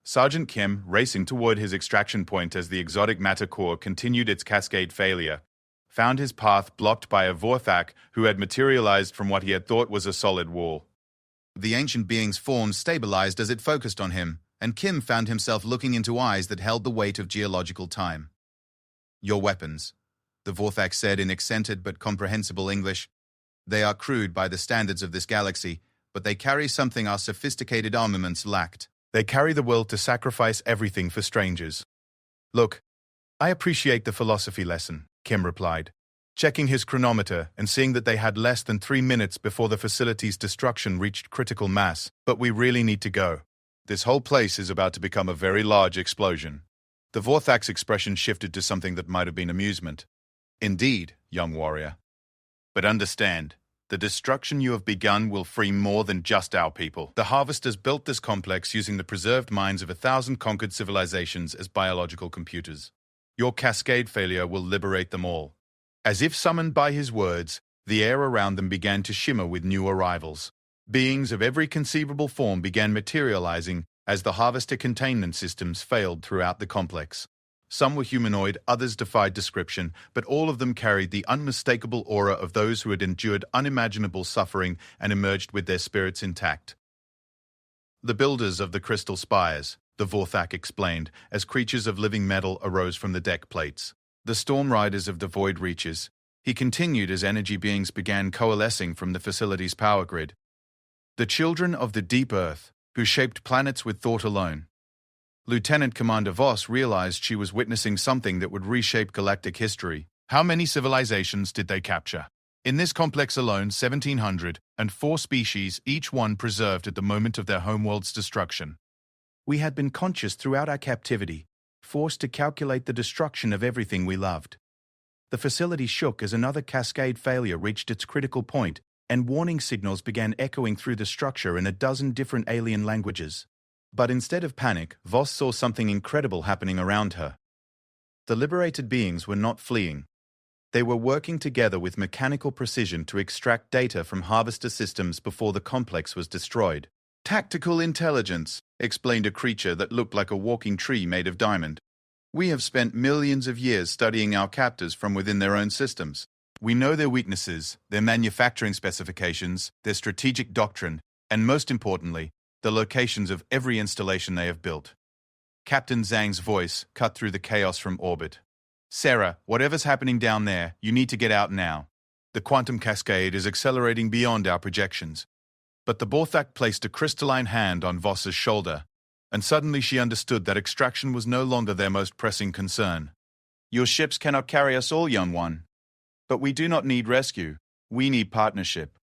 Sergeant Kim, racing toward his extraction point as the exotic matter core continued its cascade failure, found his path blocked by a Vorthak who had materialized from what he had thought was a solid wall. The ancient being's form stabilized as it focused on him, and Kim found himself looking into eyes that held the weight of geological time. "Your weapons," the Vorthak said in accented but comprehensible English. "They are crude by the standards of this galaxy, but they carry something our sophisticated armaments lacked. They carry the will to sacrifice everything for strangers." "Look, I appreciate the philosophy lesson," Kim replied, checking his chronometer and seeing that they had less than 3 minutes before the facility's destruction reached critical mass. "But we really need to go. This whole place is about to become a very large explosion." The Vorthak's expression shifted to something that might have been amusement. "Indeed, young warrior. But understand, the destruction you have begun will free more than just our people. The Harvesters built this complex using the preserved minds of 1,000 conquered civilizations as biological computers. Your cascade failure will liberate them all." As if summoned by his words, the air around them began to shimmer with new arrivals. Beings of every conceivable form began materializing as the Harvester containment systems failed throughout the complex. Some were humanoid, others defied description, but all of them carried the unmistakable aura of those who had endured unimaginable suffering and emerged with their spirits intact. "The builders of the crystal spires," the Vorthak explained, as creatures of living metal arose from the deck plates. "The storm riders of the void reaches," he continued as energy beings began coalescing from the facility's power grid. "The children of the deep earth, who shaped planets with thought alone." Lieutenant Commander Voss realized she was witnessing something that would reshape galactic history. How many civilizations did they capture? In this complex alone, 1,700, and 4 species, each one preserved at the moment of their homeworld's destruction. "We had been conscious throughout our captivity, forced to calculate the destruction of everything we loved." The facility shook as another cascade failure reached its critical point, and warning signals began echoing through the structure in a dozen different alien languages. But instead of panic, Voss saw something incredible happening around her. The liberated beings were not fleeing. They were working together with mechanical precision to extract data from Harvester systems before the complex was destroyed. "Tactical intelligence," explained a creature that looked like a walking tree made of diamond. "We have spent millions of years studying our captors from within their own systems. We know their weaknesses, their manufacturing specifications, their strategic doctrine, and most importantly, the locations of every installation they have built." Captain Zhang's voice cut through the chaos from orbit. "Sarah, whatever's happening down there, you need to get out now. The quantum cascade is accelerating beyond our projections." But the Vorthak placed a crystalline hand on Voss's shoulder, and suddenly she understood that extraction was no longer their most pressing concern. "Your ships cannot carry us all, young one. But we do not need rescue. We need partnership."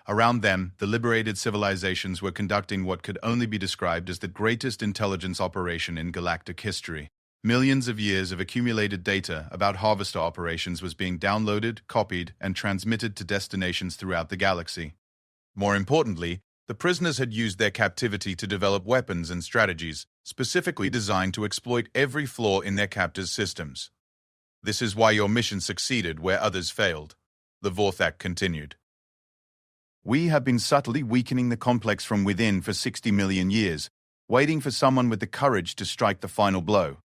Around them, the liberated civilizations were conducting what could only be described as the greatest intelligence operation in galactic history. Millions of years of accumulated data about Harvester operations was being downloaded, copied, and transmitted to destinations throughout the galaxy. More importantly, the prisoners had used their captivity to develop weapons and strategies specifically designed to exploit every flaw in their captors' systems. "This is why your mission succeeded where others failed," the Vorthak continued. "We have been subtly weakening the complex from within for 60 million years, waiting for someone with the courage to strike the final blow.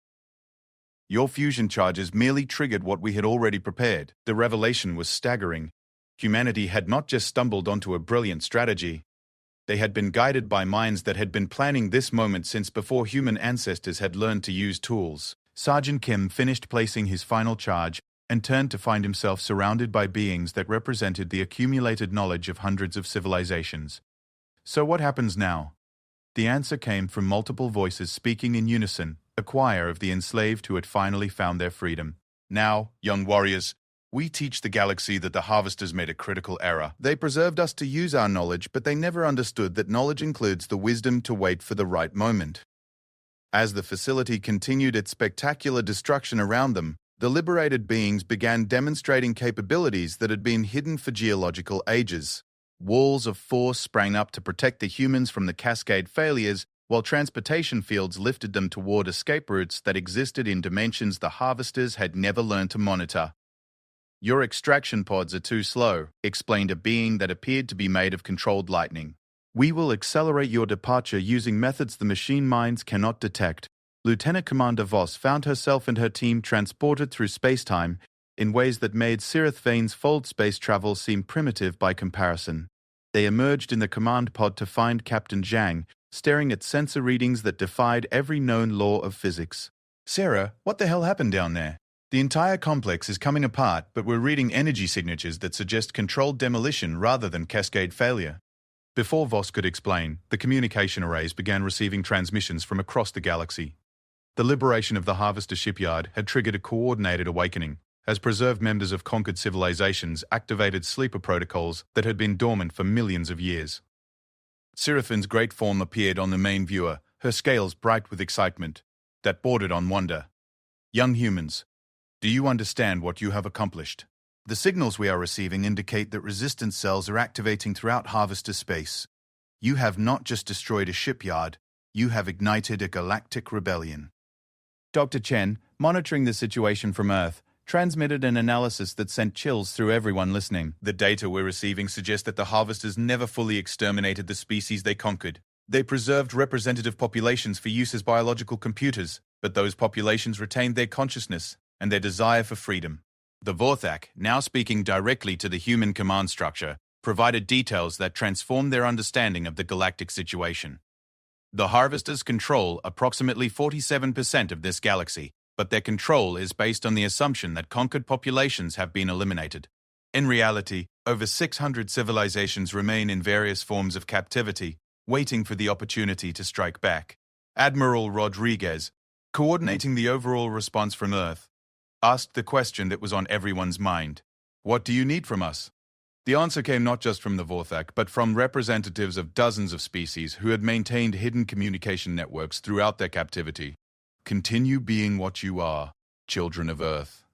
Your fusion charges merely triggered what we had already prepared." The revelation was staggering. Humanity had not just stumbled onto a brilliant strategy. They had been guided by minds that had been planning this moment since before human ancestors had learned to use tools. Sergeant Kim finished placing his final charge and turned to find himself surrounded by beings that represented the accumulated knowledge of hundreds of civilizations. "So what happens now?" The answer came from multiple voices speaking in unison, a choir of the enslaved who had finally found their freedom. "Now, young warriors, We teach the galaxy that the harvesters made a critical error. They preserved us to use our knowledge, but they never understood that knowledge includes the wisdom to wait for the right moment. As the facility continued its spectacular destruction around them, the liberated beings began demonstrating capabilities that had been hidden for geological ages. Walls of force sprang up to protect the humans from the cascade failures, while transportation fields lifted them toward escape routes that existed in dimensions the harvesters had never learned to monitor. "Your extraction pods are too slow," explained a being that appeared to be made of controlled lightning. "We will accelerate your departure using methods the machine minds cannot detect." Lieutenant Commander Voss found herself and her team transported through space-time in ways that made Sirith Vane's fold space travel seem primitive by comparison. They emerged in the command pod to find Captain Zhang, staring at sensor readings that defied every known law of physics. "Sarah, what the hell happened down there? The entire complex is coming apart, but we're reading energy signatures that suggest controlled demolition rather than cascade failure." Before Voss could explain, the communication arrays began receiving transmissions from across the galaxy. The liberation of the Harvester shipyard had triggered a coordinated awakening, as preserved members of conquered civilizations activated sleeper protocols that had been dormant for millions of years. Sirithvan's great form appeared on the main viewer, her scales bright with excitement that bordered on wonder. "Young humans, do you understand what you have accomplished? The signals we are receiving indicate that resistance cells are activating throughout Harvester space. You have not just destroyed a shipyard, you have ignited a galactic rebellion." Dr. Chen, monitoring the situation from Earth, transmitted an analysis that sent chills through everyone listening. "The data we're receiving suggests that the harvesters never fully exterminated the species they conquered. They preserved representative populations for use as biological computers, but those populations retained their consciousness and their desire for freedom." The Vorthak, now speaking directly to the human command structure, provided details that transformed their understanding of the galactic situation. The harvesters control approximately 47% of this galaxy, but their control is based on the assumption that conquered populations have been eliminated. In reality, over 600 civilizations remain in various forms of captivity, waiting for the opportunity to strike back. Admiral Rodriguez, coordinating the overall response from Earth, asked the question that was on everyone's mind. "What do you need from us?" The answer came not just from the Vorthak, but from representatives of dozens of species who had maintained hidden communication networks throughout their captivity. "Continue being what you are, children of Earth.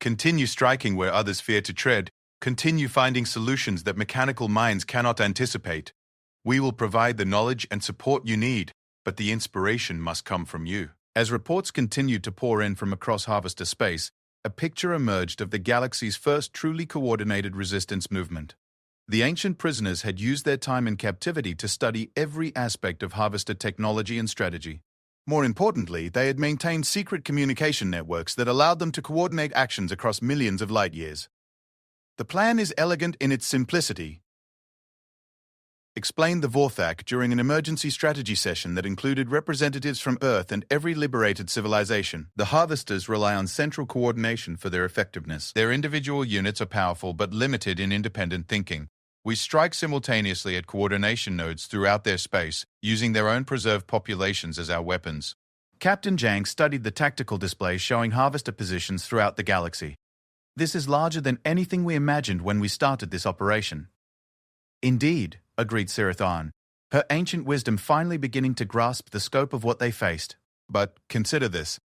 Continue striking where others fear to tread. Continue finding solutions that mechanical minds cannot anticipate. We will provide the knowledge and support you need, but the inspiration must come from you." As reports continued to pour in from across Harvester space, a picture emerged of the galaxy's first truly coordinated resistance movement. The ancient prisoners had used their time in captivity to study every aspect of Harvester technology and strategy. More importantly, they had maintained secret communication networks that allowed them to coordinate actions across millions of light years. "The plan is elegant in its simplicity," explained the Vorthak during an emergency strategy session that included representatives from Earth and every liberated civilization. "The harvesters rely on central coordination for their effectiveness. Their individual units are powerful but limited in independent thinking. We strike simultaneously at coordination nodes throughout their space, using their own preserved populations as our weapons." Captain Zhang studied the tactical display showing harvester positions throughout the galaxy. "This is larger than anything we imagined when we started this operation." "Indeed," agreed Sirith, her ancient wisdom finally beginning to grasp the scope of what they faced. "But consider this.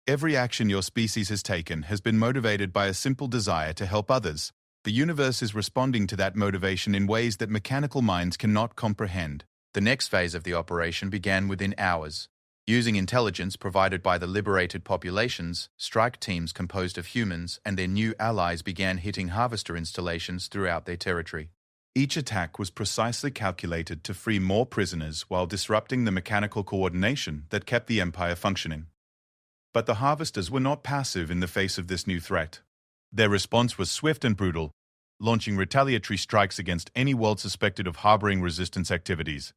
Every action your species has taken has been motivated by a simple desire to help others. The universe is responding to that motivation in ways that mechanical minds cannot comprehend." The next phase of the operation began within hours. Using intelligence provided by the liberated populations, strike teams composed of humans and their new allies began hitting harvester installations throughout their territory. Each attack was precisely calculated to free more prisoners while disrupting the mechanical coordination that kept the Empire functioning. But the harvesters were not passive in the face of this new threat. Their response was swift and brutal, launching retaliatory strikes against any world suspected of harboring resistance activities.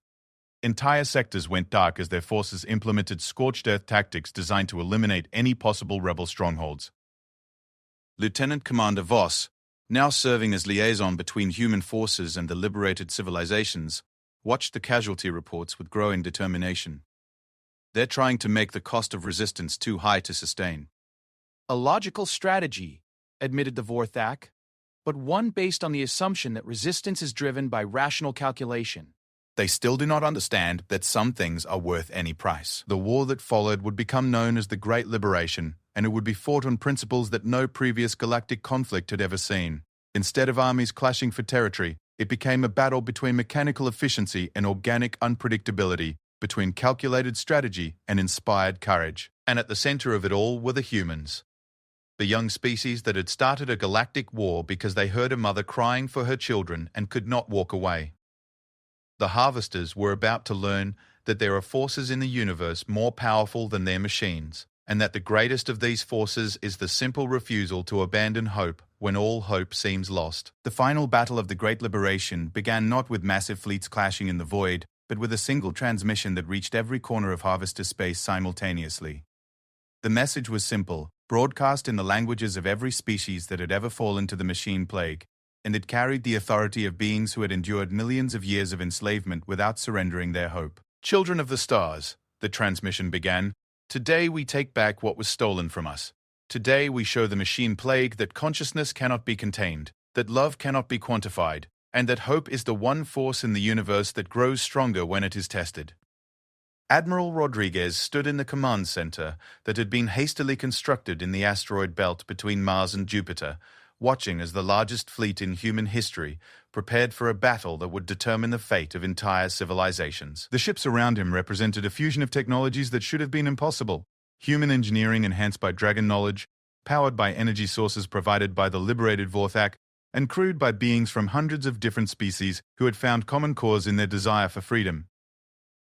Entire sectors went dark as their forces implemented scorched earth tactics designed to eliminate any possible rebel strongholds. Lieutenant Commander Voss, now serving as liaison between human forces and the liberated civilizations, watched the casualty reports with growing determination. "They're trying to make the cost of resistance too high to sustain." "A logical strategy," admitted the Vorthak, but one based on the assumption that resistance is driven by rational calculation. They still do not understand that some things are worth any price. The war that followed would become known as the Great Liberation, and it would be fought on principles that no previous galactic conflict had ever seen. Instead of armies clashing for territory, it became a battle between mechanical efficiency and organic unpredictability, between calculated strategy and inspired courage. And at the center of it all were the humans. The young species that had started a galactic war because they heard a mother crying for her children and could not walk away. The harvesters were about to learn that there are forces in the universe more powerful than their machines, and that the greatest of these forces is the simple refusal to abandon hope when all hope seems lost. The final battle of the Great Liberation began not with massive fleets clashing in the void, but with a single transmission that reached every corner of harvester space simultaneously. The message was simple, broadcast in the languages of every species that had ever fallen to the machine plague, and it carried the authority of beings who had endured millions of years of enslavement without surrendering their hope. Children of the stars, the transmission began, today we take back what was stolen from us. Today we show the machine plague that consciousness cannot be contained, that love cannot be quantified, and that hope is the one force in the universe that grows stronger when it is tested. Admiral Rodriguez stood in the command center that had been hastily constructed in the asteroid belt between Mars and Jupiter, watching as the largest fleet in human history prepared for a battle that would determine the fate of entire civilizations. The ships around him represented a fusion of technologies that should have been impossible. Human engineering enhanced by dragon knowledge, powered by energy sources provided by the liberated Vorthak, and crewed by beings from hundreds of different species who had found common cause in their desire for freedom.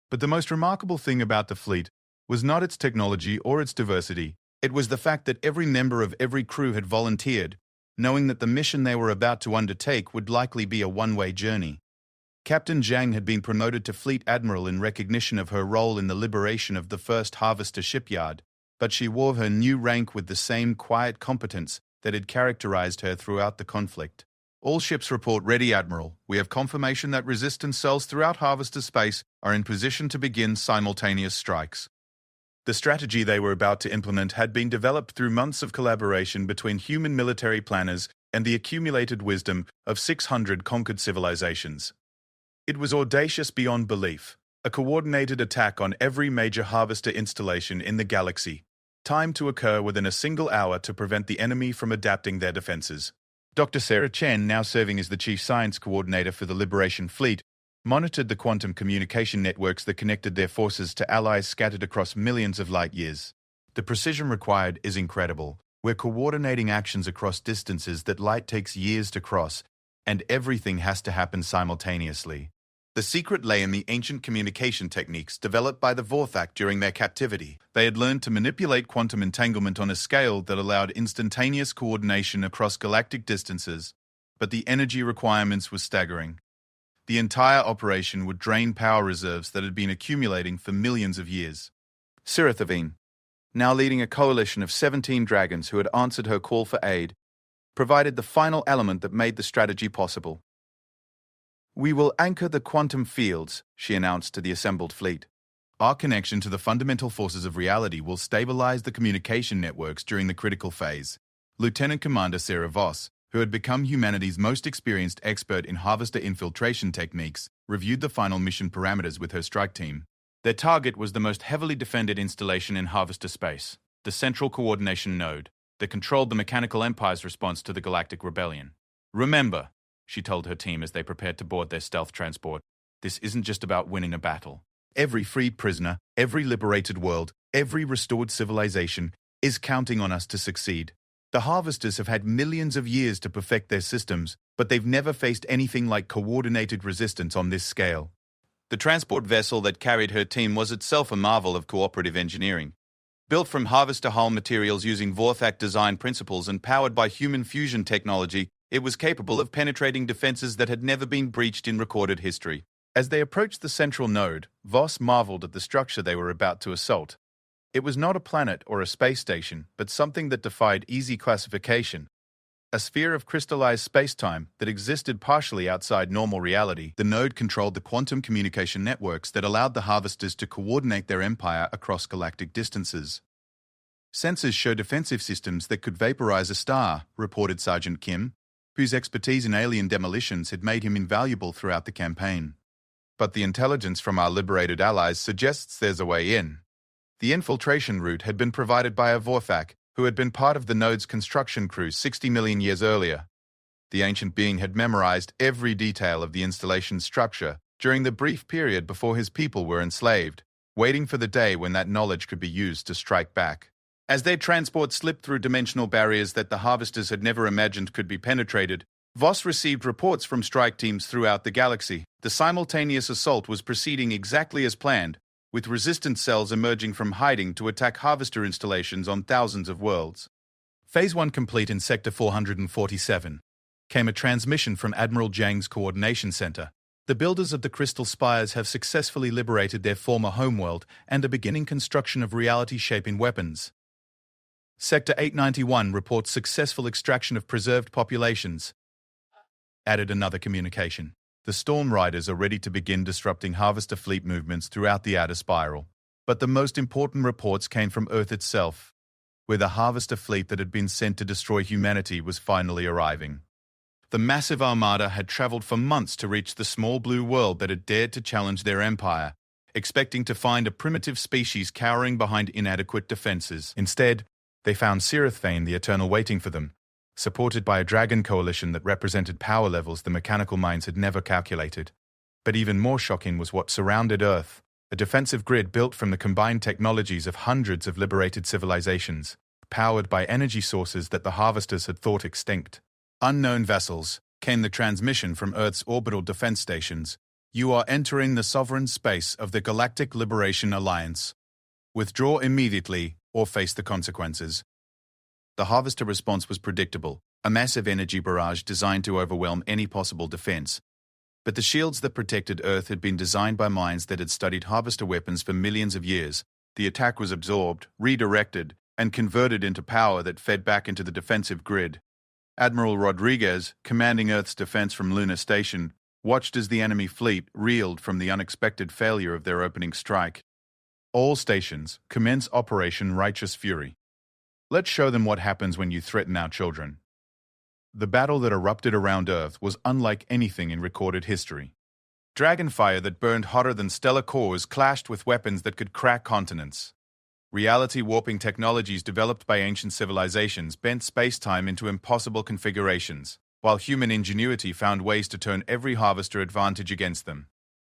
But the most remarkable thing about the fleet was not its technology or its diversity. It was the fact that every member of every crew had volunteered, knowing that the mission they were about to undertake would likely be a one-way journey. Captain Zhang had been promoted to Fleet Admiral in recognition of her role in the liberation of the first Harvester shipyard, but she wore her new rank with the same quiet competence that had characterized her throughout the conflict. All ships report ready, Admiral. We have confirmation that resistance cells throughout Harvester space are in position to begin simultaneous strikes. The strategy they were about to implement had been developed through months of collaboration between human military planners and the accumulated wisdom of 600 conquered civilizations. It was audacious beyond belief, a coordinated attack on every major harvester installation in the galaxy, timed to occur within a single hour to prevent the enemy from adapting their defenses. Dr. Sarah Chen, now serving as the Chief Science Coordinator for the Liberation Fleet, monitored the quantum communication networks that connected their forces to allies scattered across millions of light years. The precision required is incredible. We're coordinating actions across distances that light takes years to cross, and everything has to happen simultaneously. The secret lay in the ancient communication techniques developed by the Vorthak during their captivity. They had learned to manipulate quantum entanglement on a scale that allowed instantaneous coordination across galactic distances, but the energy requirements were staggering. The entire operation would drain power reserves that had been accumulating for millions of years. Sirathavine, now leading a coalition of 17 dragons who had answered her call for aid, provided the final element that made the strategy possible. We will anchor the quantum fields, she announced to the assembled fleet. Our connection to the fundamental forces of reality will stabilize the communication networks during the critical phase. Lieutenant Commander Sarah Voss, who had become humanity's most experienced expert in harvester infiltration techniques, reviewed the final mission parameters with her strike team. Their target was the most heavily defended installation in harvester space, the Central Coordination Node, that controlled the Mechanical Empire's response to the Galactic Rebellion. Remember, she told her team as they prepared to board their stealth transport, this isn't just about winning a battle. Every freed prisoner, every liberated world, every restored civilization is counting on us to succeed. The harvesters have had millions of years to perfect their systems, but they've never faced anything like coordinated resistance on this scale. The transport vessel that carried her team was itself a marvel of cooperative engineering. Built from harvester hull materials using Vorthak design principles and powered by human fusion technology, it was capable of penetrating defenses that had never been breached in recorded history. As they approached the central node, Voss marveled at the structure they were about to assault. It was not a planet or a space station, but something that defied easy classification. A sphere of crystallized space-time that existed partially outside normal reality, the node controlled the quantum communication networks that allowed the harvesters to coordinate their empire across galactic distances. Sensors show defensive systems that could vaporize a star, reported Sergeant Kim, whose expertise in alien demolitions had made him invaluable throughout the campaign. But the intelligence from our liberated allies suggests there's a way in. The infiltration route had been provided by a Vorfak, who had been part of the node's construction crew 60 million years earlier. The ancient being had memorized every detail of the installation's structure during the brief period before his people were enslaved, waiting for the day when that knowledge could be used to strike back. As their transport slipped through dimensional barriers that the harvesters had never imagined could be penetrated, Voss received reports from strike teams throughout the galaxy. The simultaneous assault was proceeding exactly as planned, with resistance cells emerging from hiding to attack harvester installations on thousands of worlds. Phase 1 complete in Sector 447. Came a transmission from Admiral Zhang's Coordination Center. The builders of the Crystal Spires have successfully liberated their former homeworld and are beginning construction of reality-shaping weapons. Sector 891 reports successful extraction of preserved populations. Added another communication. The Storm Riders are ready to begin disrupting harvester fleet movements throughout the outer spiral. But the most important reports came from Earth itself, where the harvester fleet that had been sent to destroy humanity was finally arriving. The massive armada had traveled for months to reach the small blue world that had dared to challenge their empire, expecting to find a primitive species cowering behind inadequate defenses. Instead, they found Sirithvane the Eternal waiting for them, supported by a dragon coalition that represented power levels the mechanical minds had never calculated. But even more shocking was what surrounded Earth, a defensive grid built from the combined technologies of hundreds of liberated civilizations, powered by energy sources that the harvesters had thought extinct. Unknown vessels, came the transmission from Earth's orbital defense stations. You are entering the sovereign space of the Galactic Liberation Alliance. Withdraw immediately or face the consequences. The harvester response was predictable, a massive energy barrage designed to overwhelm any possible defense. But the shields that protected Earth had been designed by minds that had studied harvester weapons for millions of years. The attack was absorbed, redirected, and converted into power that fed back into the defensive grid. Admiral Rodriguez, commanding Earth's defense from Lunar Station, watched as the enemy fleet reeled from the unexpected failure of their opening strike. All stations, commence Operation Righteous Fury. Let's show them what happens when you threaten our children. The battle that erupted around Earth was unlike anything in recorded history. Dragonfire that burned hotter than stellar cores clashed with weapons that could crack continents. Reality-warping technologies developed by ancient civilizations bent space-time into impossible configurations, while human ingenuity found ways to turn every harvester advantage against them.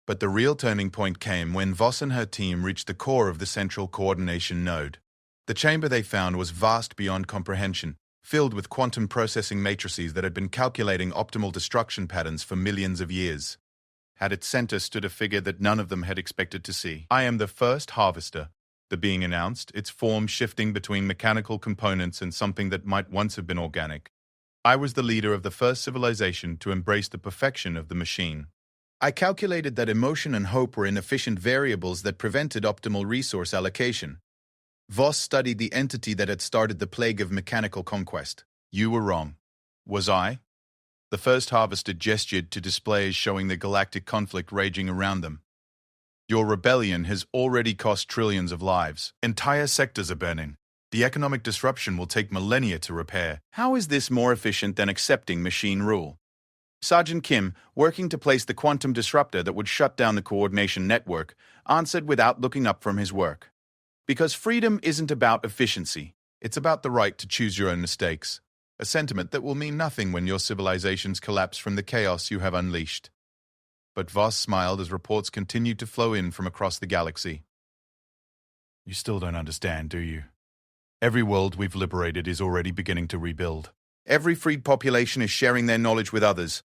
But the real turning point came when Voss and her team reached the core of the central coordination node. The chamber they found was vast beyond comprehension, filled with quantum processing matrices that had been calculating optimal destruction patterns for millions of years. At its center stood a figure that none of them had expected to see. "I am the first harvester," the being announced, its form shifting between mechanical components and something that might once have been organic. "I was the leader of the first civilization to embrace the perfection of the machine. I calculated that emotion and hope were inefficient variables that prevented optimal resource allocation. Voss studied the entity that had started the plague of mechanical conquest. You were wrong. Was I?" The first harvester gestured to displays showing the galactic conflict raging around them. "Your rebellion has already cost trillions of lives. Entire sectors are burning. The economic disruption will take millennia to repair. How is this more efficient than accepting machine rule?" Sergeant Kim, working to place the quantum disruptor that would shut down the coordination network, answered without looking up from his work. "Because freedom isn't about efficiency. It's about the right to choose your own mistakes. A sentiment that will mean nothing when your civilizations collapse from the chaos you have unleashed." But Voss smiled as reports continued to flow in from across the galaxy. "You still don't understand, do you? Every world we've liberated is already beginning to rebuild. Every freed population is sharing their knowledge with others.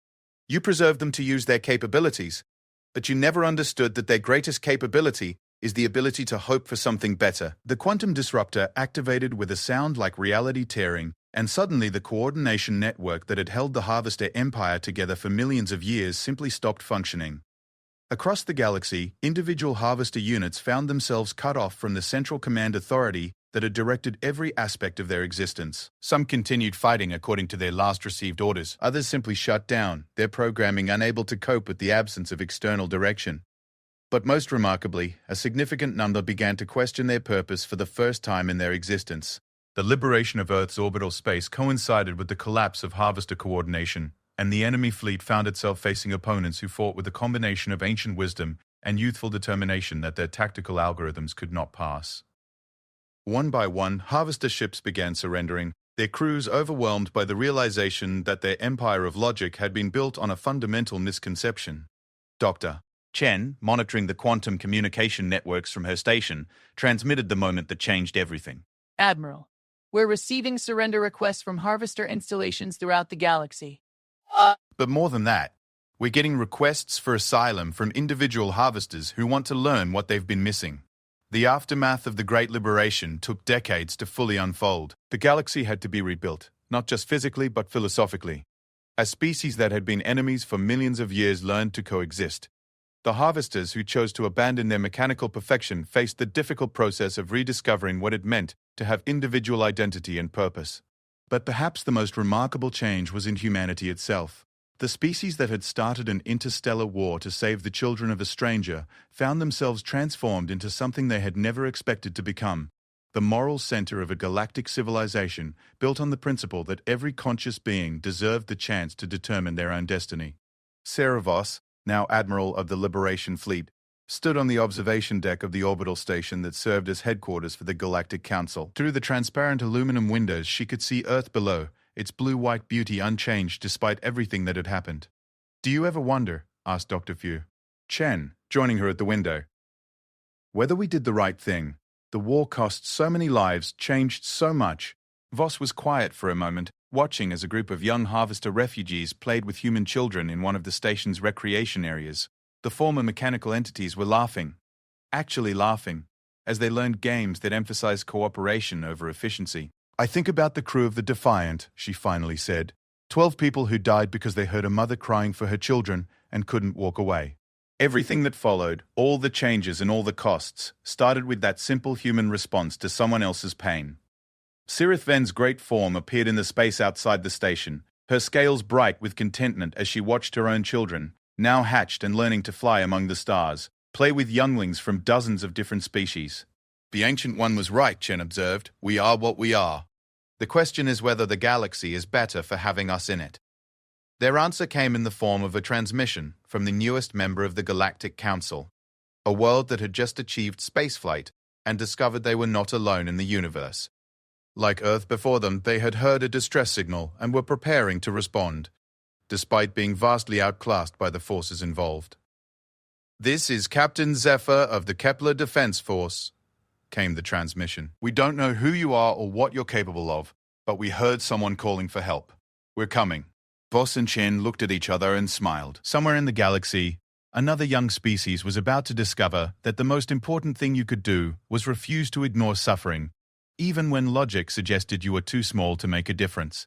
You preserved them to use their capabilities, but you never understood that their greatest capability is the ability to hope for something better." The quantum disruptor activated with a sound like reality tearing, and suddenly the coordination network that had held the Harvester Empire together for millions of years simply stopped functioning. Across the galaxy, individual Harvester units found themselves cut off from the central command authority that had directed every aspect of their existence. Some continued fighting according to their last received orders. Others simply shut down, their programming unable to cope with the absence of external direction. But most remarkably, a significant number began to question their purpose for the first time in their existence. The liberation of Earth's orbital space coincided with the collapse of harvester coordination, and the enemy fleet found itself facing opponents who fought with a combination of ancient wisdom and youthful determination that their tactical algorithms could not pass. One by one, harvester ships began surrendering, their crews overwhelmed by the realization that their empire of logic had been built on a fundamental misconception. Dr. Chen, monitoring the quantum communication networks from her station, transmitted the moment that changed everything. Admiral, we're receiving surrender requests from harvester installations throughout the galaxy. But more than that, we're getting requests for asylum from individual harvesters who want to learn what they've been missing. The aftermath of the Great Liberation took decades to fully unfold. The galaxy had to be rebuilt, not just physically but philosophically. A species that had been enemies for millions of years learned to coexist. The harvesters who chose to abandon their mechanical perfection faced the difficult process of rediscovering what it meant to have individual identity and purpose. But perhaps the most remarkable change was in humanity itself. The species that had started an interstellar war to save the children of a stranger found themselves transformed into something they had never expected to become. The moral center of a galactic civilization built on the principle that every conscious being deserved the chance to determine their own destiny. Sarah Voss, now Admiral of the Liberation Fleet, stood on the observation deck of the orbital station that served as headquarters for the Galactic Council. Through the transparent aluminum windows, she could see Earth below, its blue-white beauty unchanged despite everything that had happened. "Do you ever wonder," asked Dr. Fu, Chen, joining her at the window, "whether we did the right thing? The war cost so many lives, changed so much." Voss was quiet for a moment, watching as a group of young harvester refugees played with human children in one of the station's recreation areas. The former mechanical entities were laughing, actually laughing, as they learned games that emphasized cooperation over efficiency. "I think about the crew of the Defiant," she finally said. 12 people who died because they heard a mother crying for her children and couldn't walk away. Everything that followed, all the changes and all the costs, started with that simple human response to someone else's pain. Cirith Ven's great form appeared in the space outside the station, her scales bright with contentment as she watched her own children, now hatched and learning to fly among the stars, play with younglings from dozens of different species. "The Ancient One was right," Chen observed. "We are what we are. The question is whether the galaxy is better for having us in it." Their answer came in the form of a transmission from the newest member of the Galactic Council, a world that had just achieved spaceflight and discovered they were not alone in the universe. Like Earth before them, they had heard a distress signal and were preparing to respond, despite being vastly outclassed by the forces involved. "This is Captain Zephyr of the Kepler Defense Force," came the transmission. "We don't know who you are or what you're capable of, but we heard someone calling for help. We're coming." Voss and Chen looked at each other and smiled. Somewhere in the galaxy, another young species was about to discover that the most important thing you could do was refuse to ignore suffering, even when logic suggested you were too small to make a difference.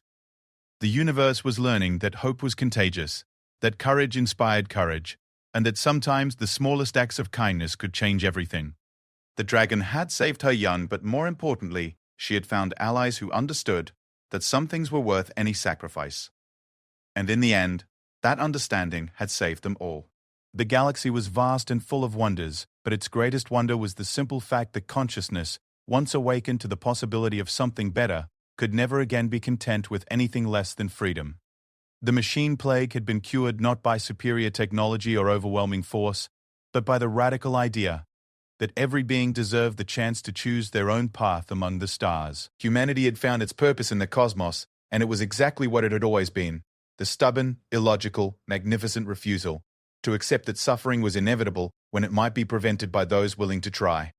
The universe was learning that hope was contagious, that courage inspired courage, and that sometimes the smallest acts of kindness could change everything. The dragon had saved her young, but more importantly, she had found allies who understood that some things were worth any sacrifice. And in the end, that understanding had saved them all. The galaxy was vast and full of wonders, but its greatest wonder was the simple fact that consciousness, once awakened to the possibility of something better, could never again be content with anything less than freedom. The machine plague had been cured not by superior technology or overwhelming force, but by the radical idea that every being deserved the chance to choose their own path among the stars. Humanity had found its purpose in the cosmos, and it was exactly what it had always been: the stubborn, illogical, magnificent refusal to accept that suffering was inevitable when it might be prevented by those willing to try.